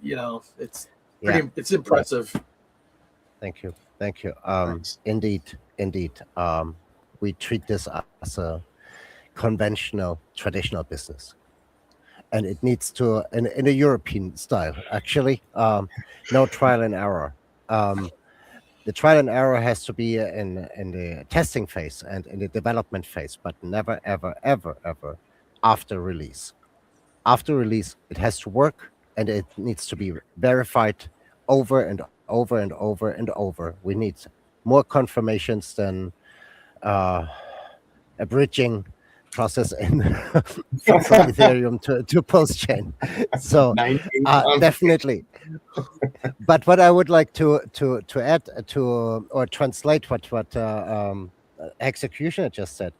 you know, it's pretty, it's impressive. Thank you. Thanks. Indeed. We treat this as a conventional, traditional business, and it needs to, in a European style, actually, no trial and error. The trial and error has to be in the testing phase and in the development phase, but never, ever, ever, ever after release. After release, it has to work, and it needs to be verified over and over and over and over. We need more confirmations than a bridging process in from Ethereum to post-chain. So definitely. But what I would like to add to, or translate what Executioner just said,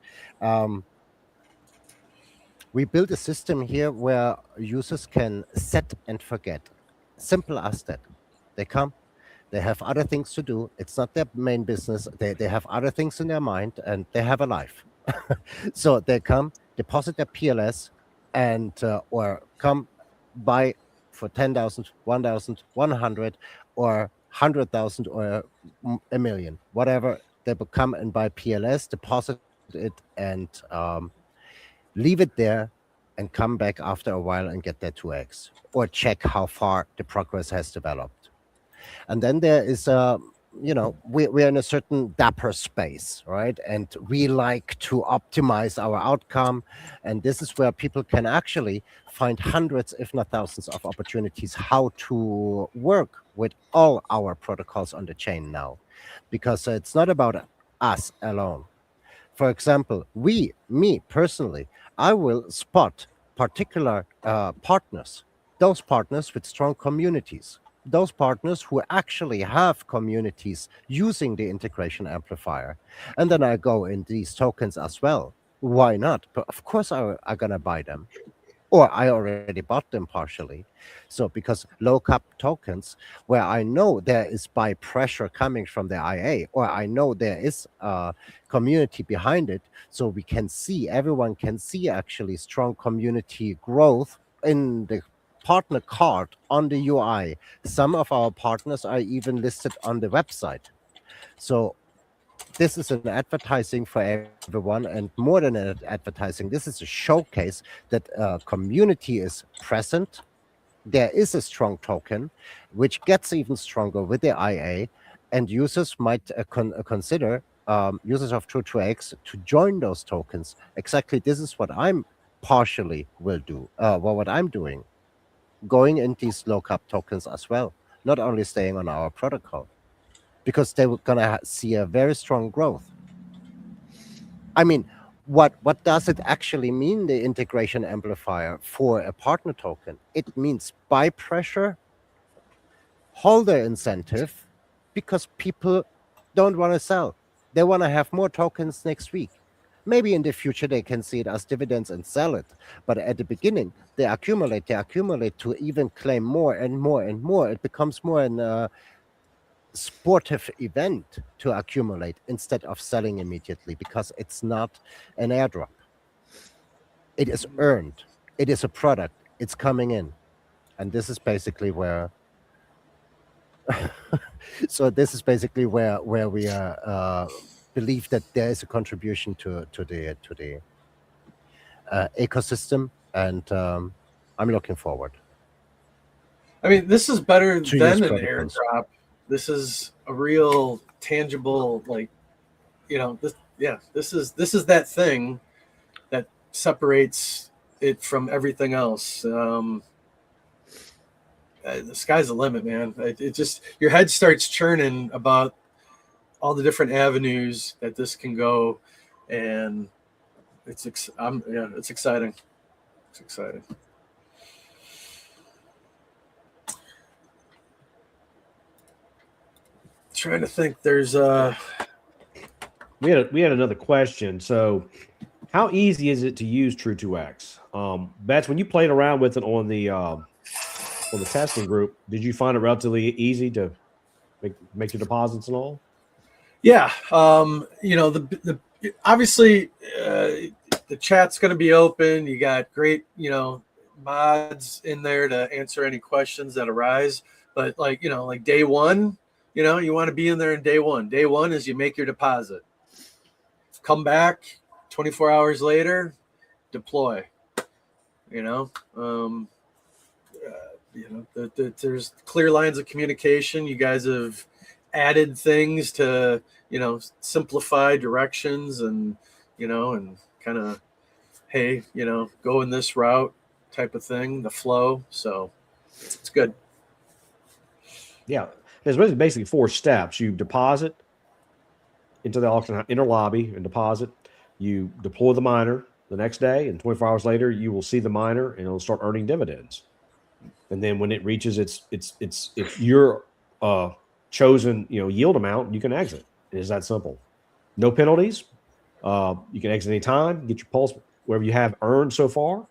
we built a system here where users can set and forget. Simple as that. They come, they have other things to do. It's not their main business. They have other things in their mind, and they have a life. So they come, deposit their PLS, and or come buy for 10,000, 1,000, 100, or 100,000, or a million, whatever. They will come and buy PLS, deposit it, and leave it there, and come back after a while and get their 2x, or check how far the progress has developed. And then there is we're in a certain dapper space, right? And we like to optimize our outcome. And this is where people can actually find hundreds, if not thousands, of opportunities how to work with all our protocols on the chain now, because it's not about us alone. For example, me personally, I will spot particular partners, those partners with strong communities, those partners who actually have communities using the integration amplifier. And then I go in these tokens as well. Why not? But of course I'm going to buy them. Or I already bought them partially. So because low cap tokens, where I know there is buy pressure coming from the IA, or I know there is a community behind it, so we can see, everyone can see actually strong community growth in the partner card on the UI. Some of our partners are even listed on the website. So this is an advertising for everyone, and more than an advertising, this is a showcase that community is present. There is a strong token, which gets even stronger with the IA, and users might consider, users of True2X, to join those tokens. Exactly, this is what I'm partially will do. What I'm doing, going in these low cap tokens as well, not only staying on our protocol, because they're going to see a very strong growth. I mean, what does it actually mean, the integration amplifier for a partner token? It means buy pressure, holder incentive, because people don't want to sell. They want to have more tokens next week. Maybe in the future they can see it as dividends and sell it. But at the beginning, they accumulate to even claim more and more and more. It becomes more an sportive event to accumulate instead of selling immediately, because it's not an airdrop. It is earned. It is a product. It's coming in. And this is basically where so this is basically where we believe that there is a contribution to the ecosystem, and I'm looking forward. I mean, this is better To than use an protocols. airdrop. This is a real tangible, like, this is that thing that separates it from everything else. The sky's the limit, man. It just, your head starts churning about all the different avenues that this can go, and it's exciting. It's exciting. Trying to think. There's We had another question. So, how easy is it to use True2X? Bets, when you played around with it on the testing group, did you find it relatively easy to make your deposits and all? Yeah, the obviously the chat's going to be open. You got great, mods in there to answer any questions that arise. But like day one, you want to be in there in day one. Day one is you make your deposit. Come back 24 hours later, deploy. There's clear lines of communication. You guys have added things to, simplify directions and kind of, hey, go in this route type of thing, the flow. So it's good. Yeah. There's basically 4 steps. You deposit into the auction inner lobby and deposit. You deploy the miner the next day, and 24 hours later, you will see the miner and it'll start earning dividends. And then when it reaches it's your chosen yield amount, you can exit. It is that simple. No penalties. You can exit anytime, get your pulse wherever you have earned so far,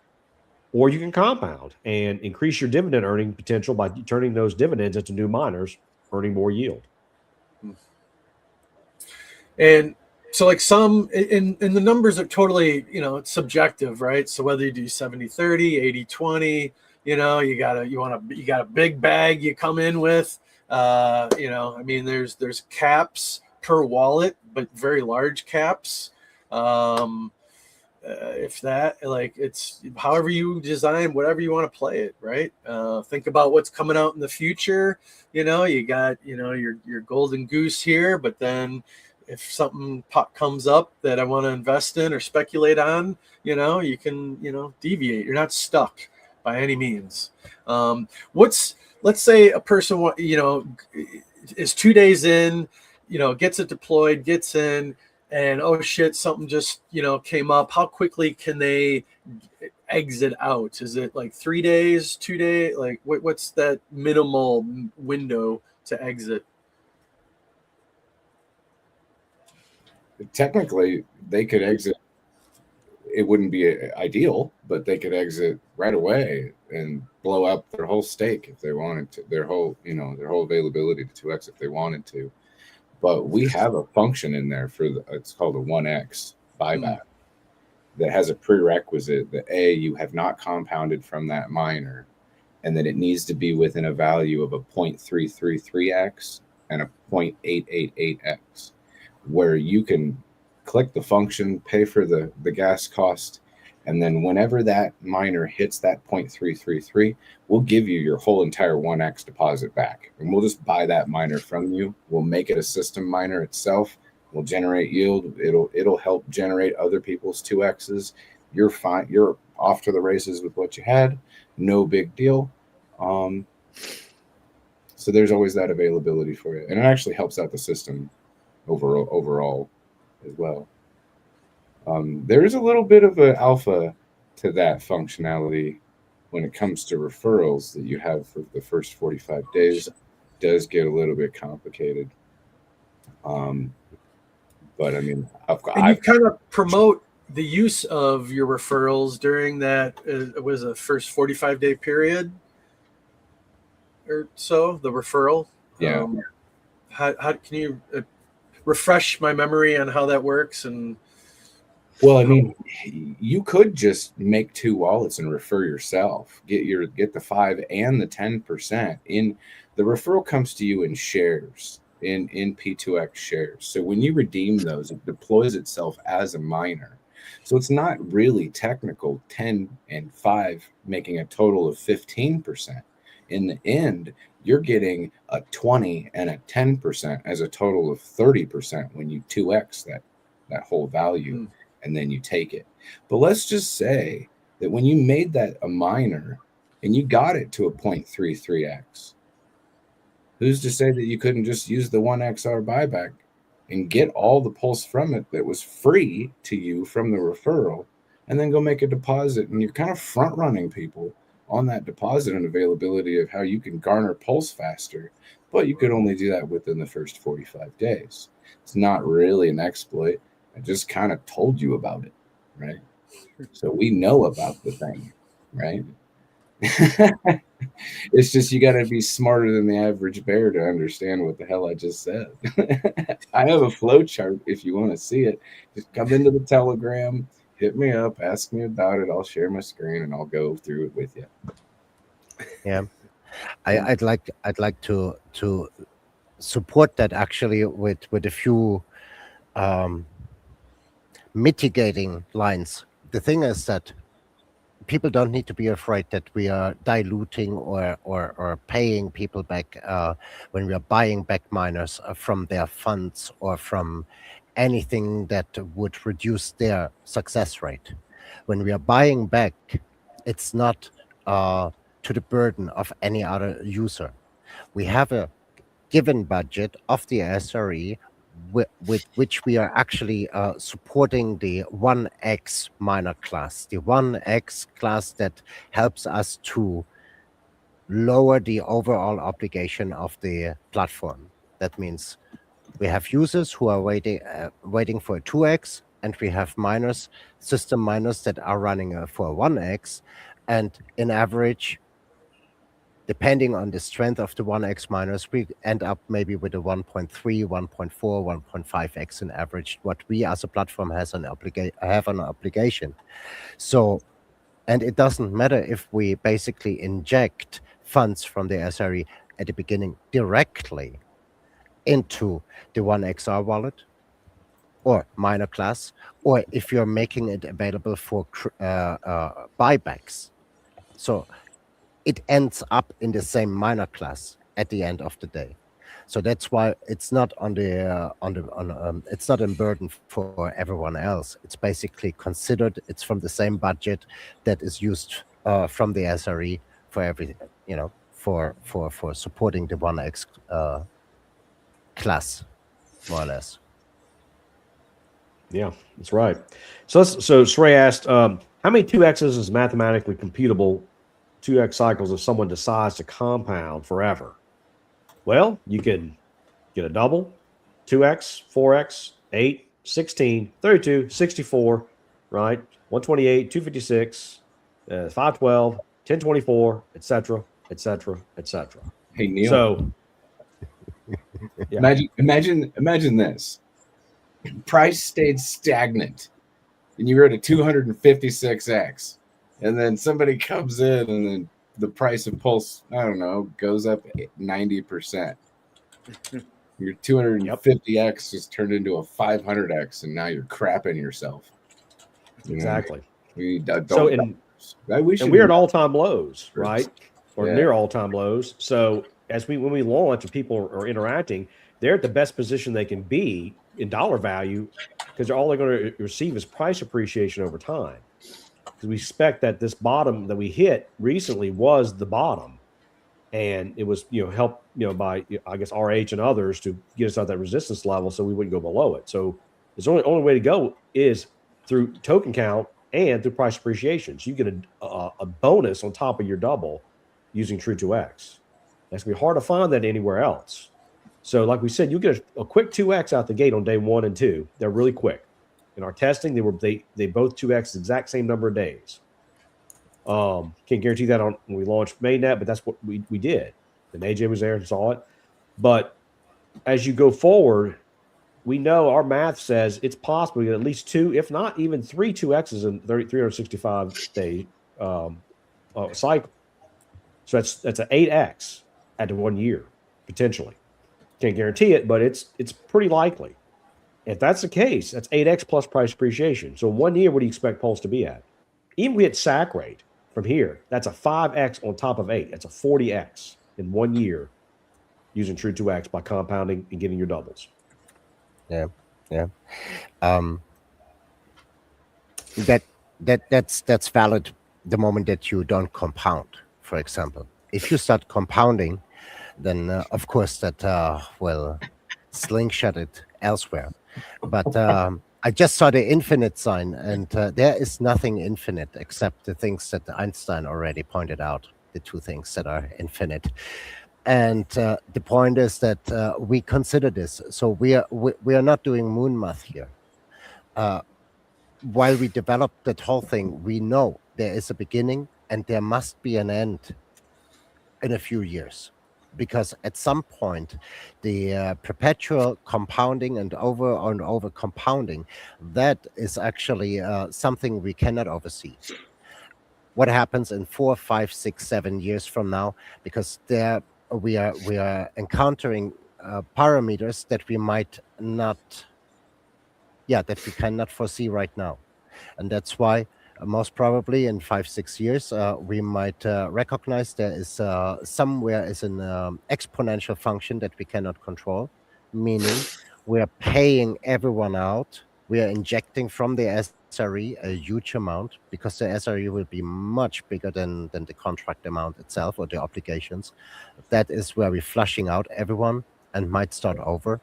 or you can compound and increase your dividend earning potential by turning those dividends into new miners, earning more yield. And so like some in the numbers are totally, it's subjective, right? So whether you do 70-30, 80-20, you got a big bag you come in with, there's caps per wallet, but very large caps. If that, like, it's however you design, whatever you want to play it, right? Think about what's coming out in the future. You got, your golden goose here, but then if something comes up that I want to invest in or speculate on, you can, deviate. You're not stuck by any means. Let's say a person, is 2 days in, gets it deployed, gets in, and oh shit, something just, came up. How quickly can they exit out? Is it like 3 days, 2 days? Like what's that minimal window to exit? Technically, they could exit. It wouldn't be ideal, but they could exit right away and blow up their whole stake if they wanted to, their whole availability to 2x if they wanted to. But we have a function in there for it's called a 1x buyback that has a prerequisite that you have not compounded from that miner, and that it needs to be within a value of a 0.333x and a 0.888x, where you can click the function, pay for the gas cost, and then whenever that miner hits that 0.333, we'll give you your whole entire 1x deposit back. And we'll just buy that miner from you. We'll make it a system miner itself. We'll generate yield. It'll help generate other people's 2x's. You're fine. You're off to the races with what you had. No big deal. So there's always that availability for you, and it actually helps out the system overall as well. There is a little bit of an alpha to that functionality when it comes to referrals that you have for the first 45 days. It does get a little bit complicated. But I mean, And you kind of promote the use of your referrals during that was a first 45-day period or so, the referral. Yeah. How can you refresh my memory on how that works? And well, I mean, you could just make 2 wallets and refer yourself. Get the 5 and the 10% in. The referral comes to you in shares, in P2X shares. So when you redeem those, it deploys itself as a miner. So it's not really technical 10 and 5 making a total of 15%. In the end, you're getting a 20 and a 10% as a total of 30% when you 2x that whole value, and then you take it. But let's just say that when you made that a miner and you got it to a 0.33x, who's to say that you couldn't just use the 1XR buyback and get all the pulse from it that was free to you from the referral, and then go make a deposit? And you're kind of front running people on that deposit and availability of how you can garner pulse faster, but you could only do that within the first 45 days. It's not really an exploit. I just kind of told you about it, right? So we know about the thing, right? It's just you got to be smarter than the average bear to understand what the hell I just said. I have a flow chart if you want to see it. Just come into the Telegram, hit me up, ask me about it. I'll share my screen and I'll go through it with you. Yeah, I'd like to support that actually with a few mitigating lines. The thing is that people don't need to be afraid that we are diluting or paying people back when we are buying back miners from their funds or from anything that would reduce their success rate. When we are buying back, it's not to the burden of any other user. We have a given budget of the SRE with which we are actually supporting the 1x miner class, the 1x class that helps us to lower the overall obligation of the platform. That means we have users who are waiting for a 2x, and we have miners, system miners that are running for a 1x, and in average, depending on the strength of the 1x miners, we end up maybe with a 1.3, 1.4, 1.5x in average, what we as a platform have an obligation. So, and it doesn't matter if we basically inject funds from the SRE at the beginning directly into the 1XR wallet or miner class, or if you're making it available for buybacks. So it ends up in the same miner class at the end of the day. So that's why it's not it's not a burden for everyone else. It's basically considered. It's from the same budget that is used from the SRE for everything, for supporting the 1x class, more or less. Yeah, that's right. So Shrey asked, how many 2x's is mathematically computable 2x cycles if someone decides to compound forever? Well, you can get a double, 2x, 4x, 8, 16, 32, 64, right? 128, 256, 512, 1024, etc., etc., etc. Hey, Neil. So yeah. Imagine this. Price stayed stagnant and you were at a 256x, and then somebody comes in and then the price of Pulse, I don't know, goes up 90%. Your 250x just turned into a 500x, and now you're crapping yourself. Exactly. We need we're at all-time lows, right? Or Yeah. near all-time lows. So when we launch and people are interacting, they're at the best position they can be in dollar value, because all they're going to receive is price appreciation over time. because we expect that this bottom that we hit recently was the bottom, and it was helped by I guess RH and others to get us out that resistance level so we wouldn't go below it. So the only way to go is through token count and through price appreciation. So you get a bonus on top of your double using True 2X. That's gonna be hard to find that anywhere else. So like we said, you get a quick 2X out the gate on day 1 and 2. They're really quick. In our testing, they both 2X the exact same number of days. Can't guarantee that when we launched mainnet, but that's what we did. And AJ was there and saw it. But as you go forward, we know our math says it's possible to get at least 2, if not even 3 2Xs in 365 day cycle. So that's an 8X at 1 year potentially. Can't guarantee it, but it's pretty likely. If that's the case, that's 8X plus price appreciation. So 1 year, what do you expect Pulse to be at? Even if we hit SAC rate from here, that's a 5X on top of 8. That's a 40X in 1 year using True 2X by compounding and getting your doubles. Yeah. That's valid the moment that you don't compound, for example. If you start compounding, then of course that will slingshot it elsewhere. But I just saw the infinite sign, and there is nothing infinite except the things that Einstein already pointed out, the 2 things that are infinite. And the point is that we consider this. So we are not doing moon math here. While we develop that whole thing, we know there is a beginning and there must be an end in a few years. Because at some point, the perpetual compounding and over compounding, that is actually something we cannot oversee. What happens in 4, 5, 6, 7 years from now? Because there we are encountering parameters that we might not, that we cannot foresee right now, and that's why. Most probably in 5, 6 years, we might recognize there is somewhere is an exponential function that we cannot control, meaning we are paying everyone out. We are injecting from the SRE a huge amount because the SRE will be much bigger than the contract amount itself or the obligations. That is where we're flushing out everyone and might start over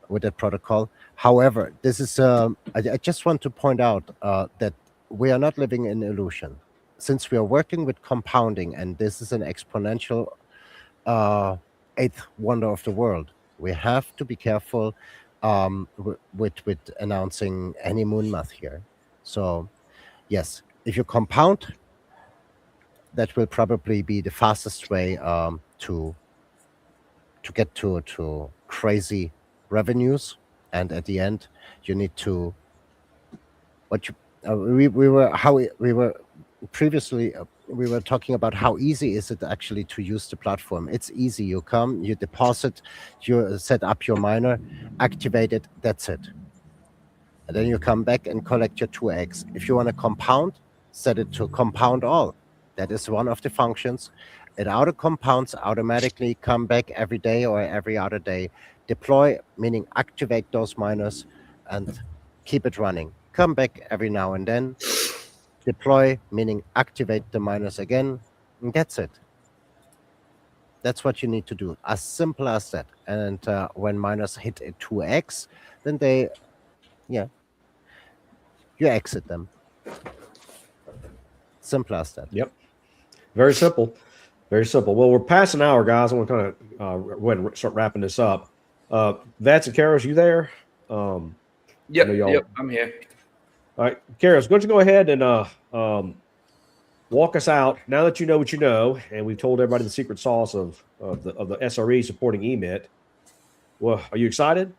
with that protocol. However, this is I just want to point out that we are not living in illusion. Since we are working with compounding, and this is an exponential 8th wonder of the world, we have to be careful with announcing any moon math here. So, yes, if you compound, that will probably be the fastest way to get to crazy revenues. And at the end, you need to we were previously we were talking about how easy is it actually to use the platform. It's easy. You come, you deposit, you set up your miner, activate it, that's it. And then you come back and collect your 2X. If you want to compound, set it to compound all. That is one of the functions. It auto compounds automatically, come back every day or every other day. Deploy, meaning activate those miners and keep it running. Come back every now and then. Deploy, meaning activate the miners again. And that's it. That's what you need to do. As simple as that. And when miners hit a 2X, then you exit them. Simple as that. Yep. Very simple. Very simple. Well, we're past an hour, guys. I want to kind of go ahead and start wrapping this up. V.I.C and Kairos, you there? Yep, I'm here. All right, Kairos, why don't you go ahead and walk us out now that you know what you know, and we've told everybody the secret sauce of the SRE supporting emit. Well, are you excited?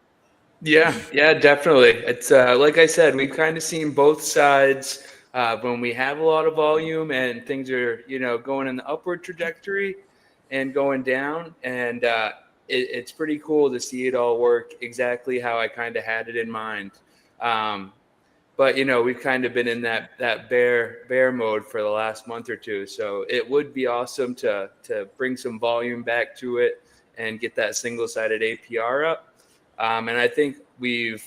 Yeah, definitely. It's like I said, we've kind of seen both sides when we have a lot of volume and things are going in the upward trajectory and going down, and it's pretty cool to see it all work exactly how I kind of had it in mind. But we've kind of been in that bear mode for the last month or two, so it would be awesome to bring some volume back to it and get that single-sided APR up. And I think we've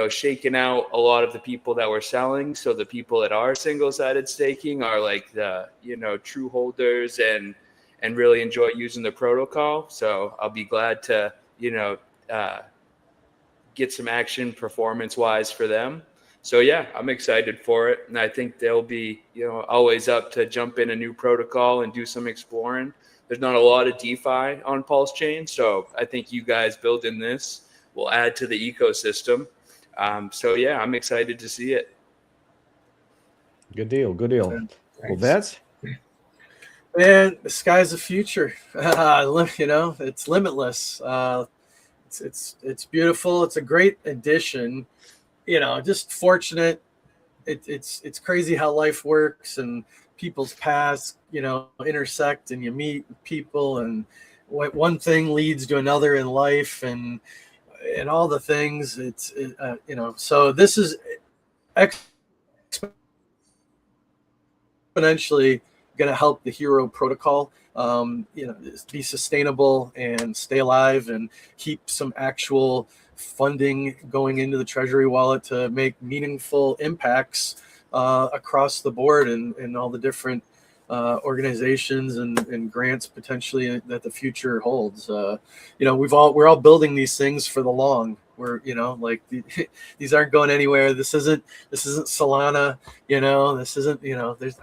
shaking out a lot of the people that were selling. So the people that are single-sided staking are like the, true holders and really enjoy using the protocol. So I'll be glad to, get some action performance-wise for them. So yeah, I'm excited for it. And I think they'll be, always up to jump in a new protocol and do some exploring. There's not a lot of DeFi on Pulse Chain. So I think you guys building this will add to the ecosystem. So yeah, I'm excited to see it. Good deal. Good deal. Thanks. Well, that's Man, the sky's the future. It's limitless. It's beautiful. It's a great addition. Just fortunate. It's crazy how life works and people's paths, intersect, and you meet people, and one thing leads to another in life, and all the things. So this is exponentially going to help the Hero protocol, be sustainable and stay alive and keep some actual funding going into the Treasury wallet to make meaningful impacts across the board and all the different organizations and grants potentially that the future holds. We're all building these things for the long. We're these aren't going anywhere. This isn't Solana. This isn't there's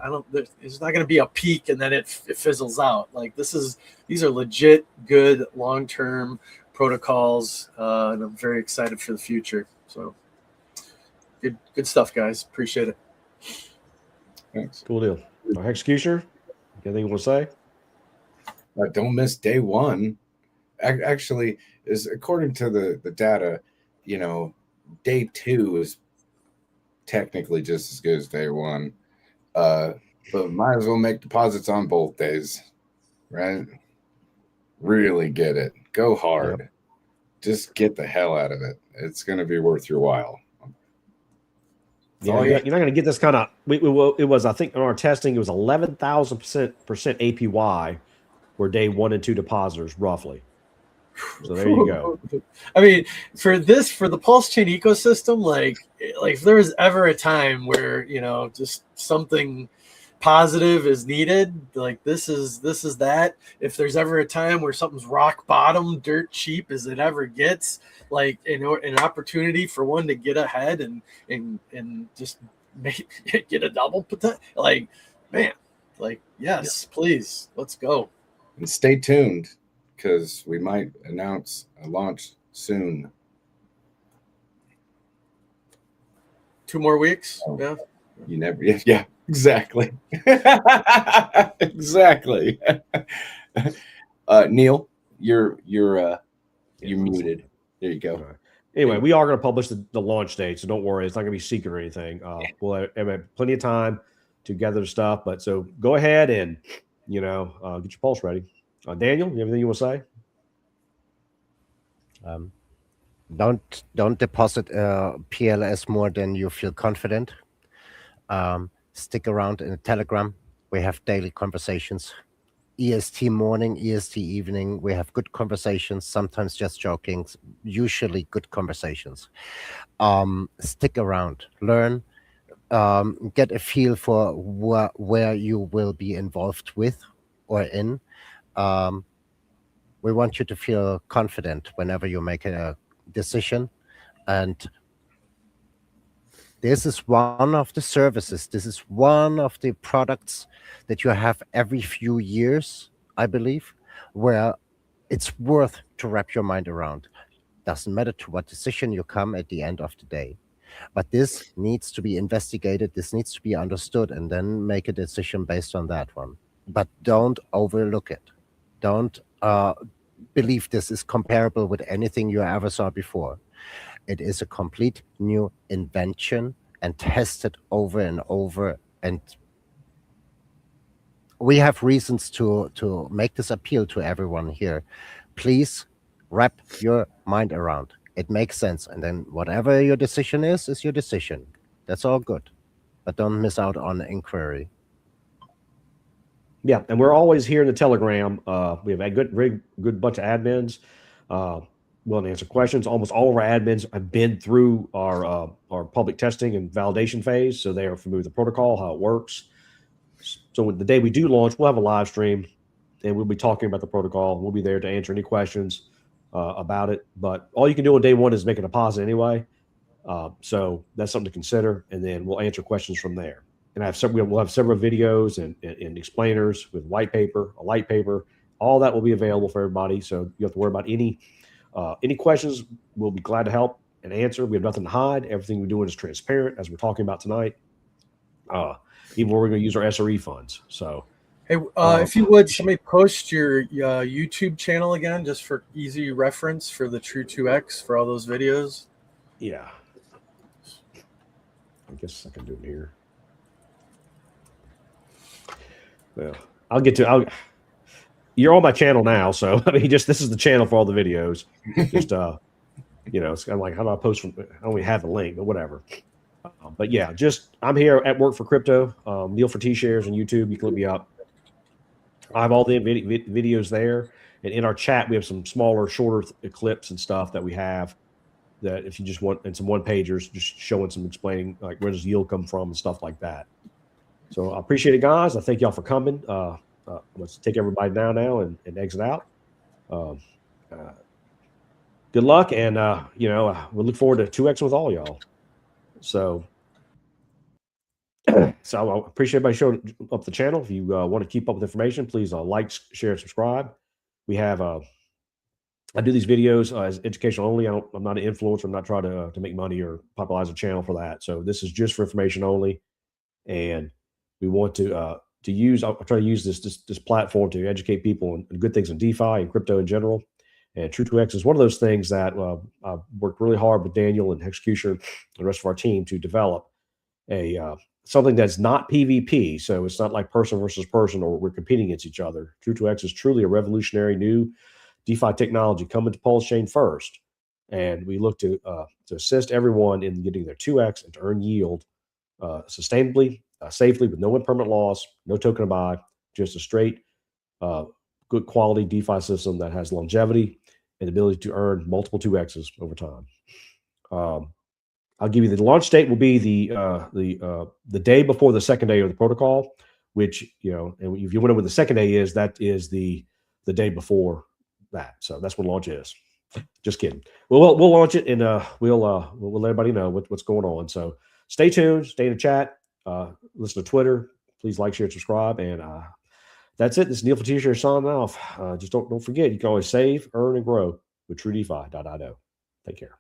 not going to be a peak and then it fizzles out. These are legit good long-term protocols, and I'm very excited for the future. So good stuff, guys. Appreciate it. Thanks. cool deal. Our executioner, anything you want to say? Don't miss day one. Actually, is according to the data, day two is technically just as good as day one. But might as well make deposits on both days, right? Really get it. Go hard. Yep. Just get the hell out of it. It's going to be worth your while. Yeah, you're not going to get this kind of. It was, I think, in our testing, it was 11,000% APY for day 1 and 2 depositors, roughly. So there you go. I mean, for the Pulse Chain ecosystem, if there was ever a time where just something positive is needed, this is that. If there's ever a time where something's rock bottom, dirt cheap as it ever gets, an opportunity for one to get ahead and just get a double potential, yes, please, let's go. And stay tuned, because we might announce a launch soon. 2 more weeks. Oh. Yeah. You never. Yeah. Exactly. Exactly. Neil, you're muted. There you go. Right. Anyway, we are going to publish the launch date, so don't worry. It's not going to be secret or anything. We'll have plenty of time to gather stuff. But so go ahead and get your pulse ready. Daniel, you have anything you want to say? Don't deposit PLS more than you feel confident. Stick around in the Telegram. We have daily conversations. EST morning, EST evening. We have good conversations, sometimes just joking, usually good conversations. Stick around, learn, get a feel for where you will be involved with or in. We want you to feel confident whenever you make a decision. And this is one of the services. This is one of the products that you have every few years, I believe, where it's worth to wrap your mind around. Doesn't matter to what decision you come at the end of the day. But this needs to be investigated. This needs to be understood, and then make a decision based on that one. But don't overlook it. Don't believe this is comparable with anything you ever saw before. It is a complete new invention and tested over and over. And we have reasons to make this appeal to everyone here. Please wrap your mind around. It makes sense. And then whatever your decision is your decision. That's all good. But don't miss out on inquiry. Yeah, and we're always here in the Telegram. We have a very good bunch of admins. willing to answer questions. Almost all of our admins have been through our public testing and validation phase, so they are familiar with the protocol, how it works. So the day we do launch, we'll have a live stream, and we'll be talking about the protocol. We'll be there to answer any questions about it. But all you can do on day one is make a deposit anyway. So that's something to consider, and then we'll answer questions from there. And we'll have several videos and explainers with white paper, a light paper. All that will be available for everybody. So you have to worry about any questions. We'll be glad to help and answer. We have nothing to hide. Everything we're doing is transparent, as we're talking about tonight. Even where we're going to use our SRE funds. So, hey, if you would, somebody post your YouTube channel again, just for easy reference for the True 2X for all those videos. Yeah. I guess I can do it here. Well, you're on my channel now, so I mean, this is the channel for all the videos. Just it's kind of like, how do I post from? I only have the link, but whatever. But yeah, I'm here at Work for Crypto. Neil for T-Shares on YouTube. You can look me up. I have all the videos there, and in our chat we have some smaller, shorter clips and stuff that we have. That if you just want, and some one pagers, just showing some explaining like where does yield come from and stuff like that. So I appreciate it, guys. I thank y'all for coming. Let's take everybody down now and exit out. Good luck, and we look forward to 2X with all y'all. So I appreciate everybody showing up the channel. If you want to keep up with information, please like, share, and subscribe. We have I do these videos as educational only. I'm not an influencer. I'm not trying to make money or popularize a channel for that. So this is just for information only, and we want to use. I'll try to use this platform to educate people on good things in DeFi and crypto in general. And True2X is one of those things that I've worked really hard with Daniel and Execution and the rest of our team to develop something that's not PvP. So it's not like person versus person or we're competing against each other. True2X is truly a revolutionary new DeFi technology coming to Pulse Chain first. And we look to assist everyone in getting their 2X and to earn yield sustainably, safely, with no impermanent loss, no token to buy, just a straight, good quality DeFi system that has longevity and the ability to earn multiple 2Xs over time. I'll give you the launch date will be the day before the second day of the protocol, which, and if you want to know what the second day is, that is the day before that. So that's when launch is. Just kidding. We'll launch it, and we'll let everybody know what's going on. So stay tuned, stay in the chat, listen to Twitter. Please like, share, subscribe, and that's it. This is Neil for T-Shirt signing off. Just don't forget, you can always save, earn, and grow with TrueDeFi.io. Take care.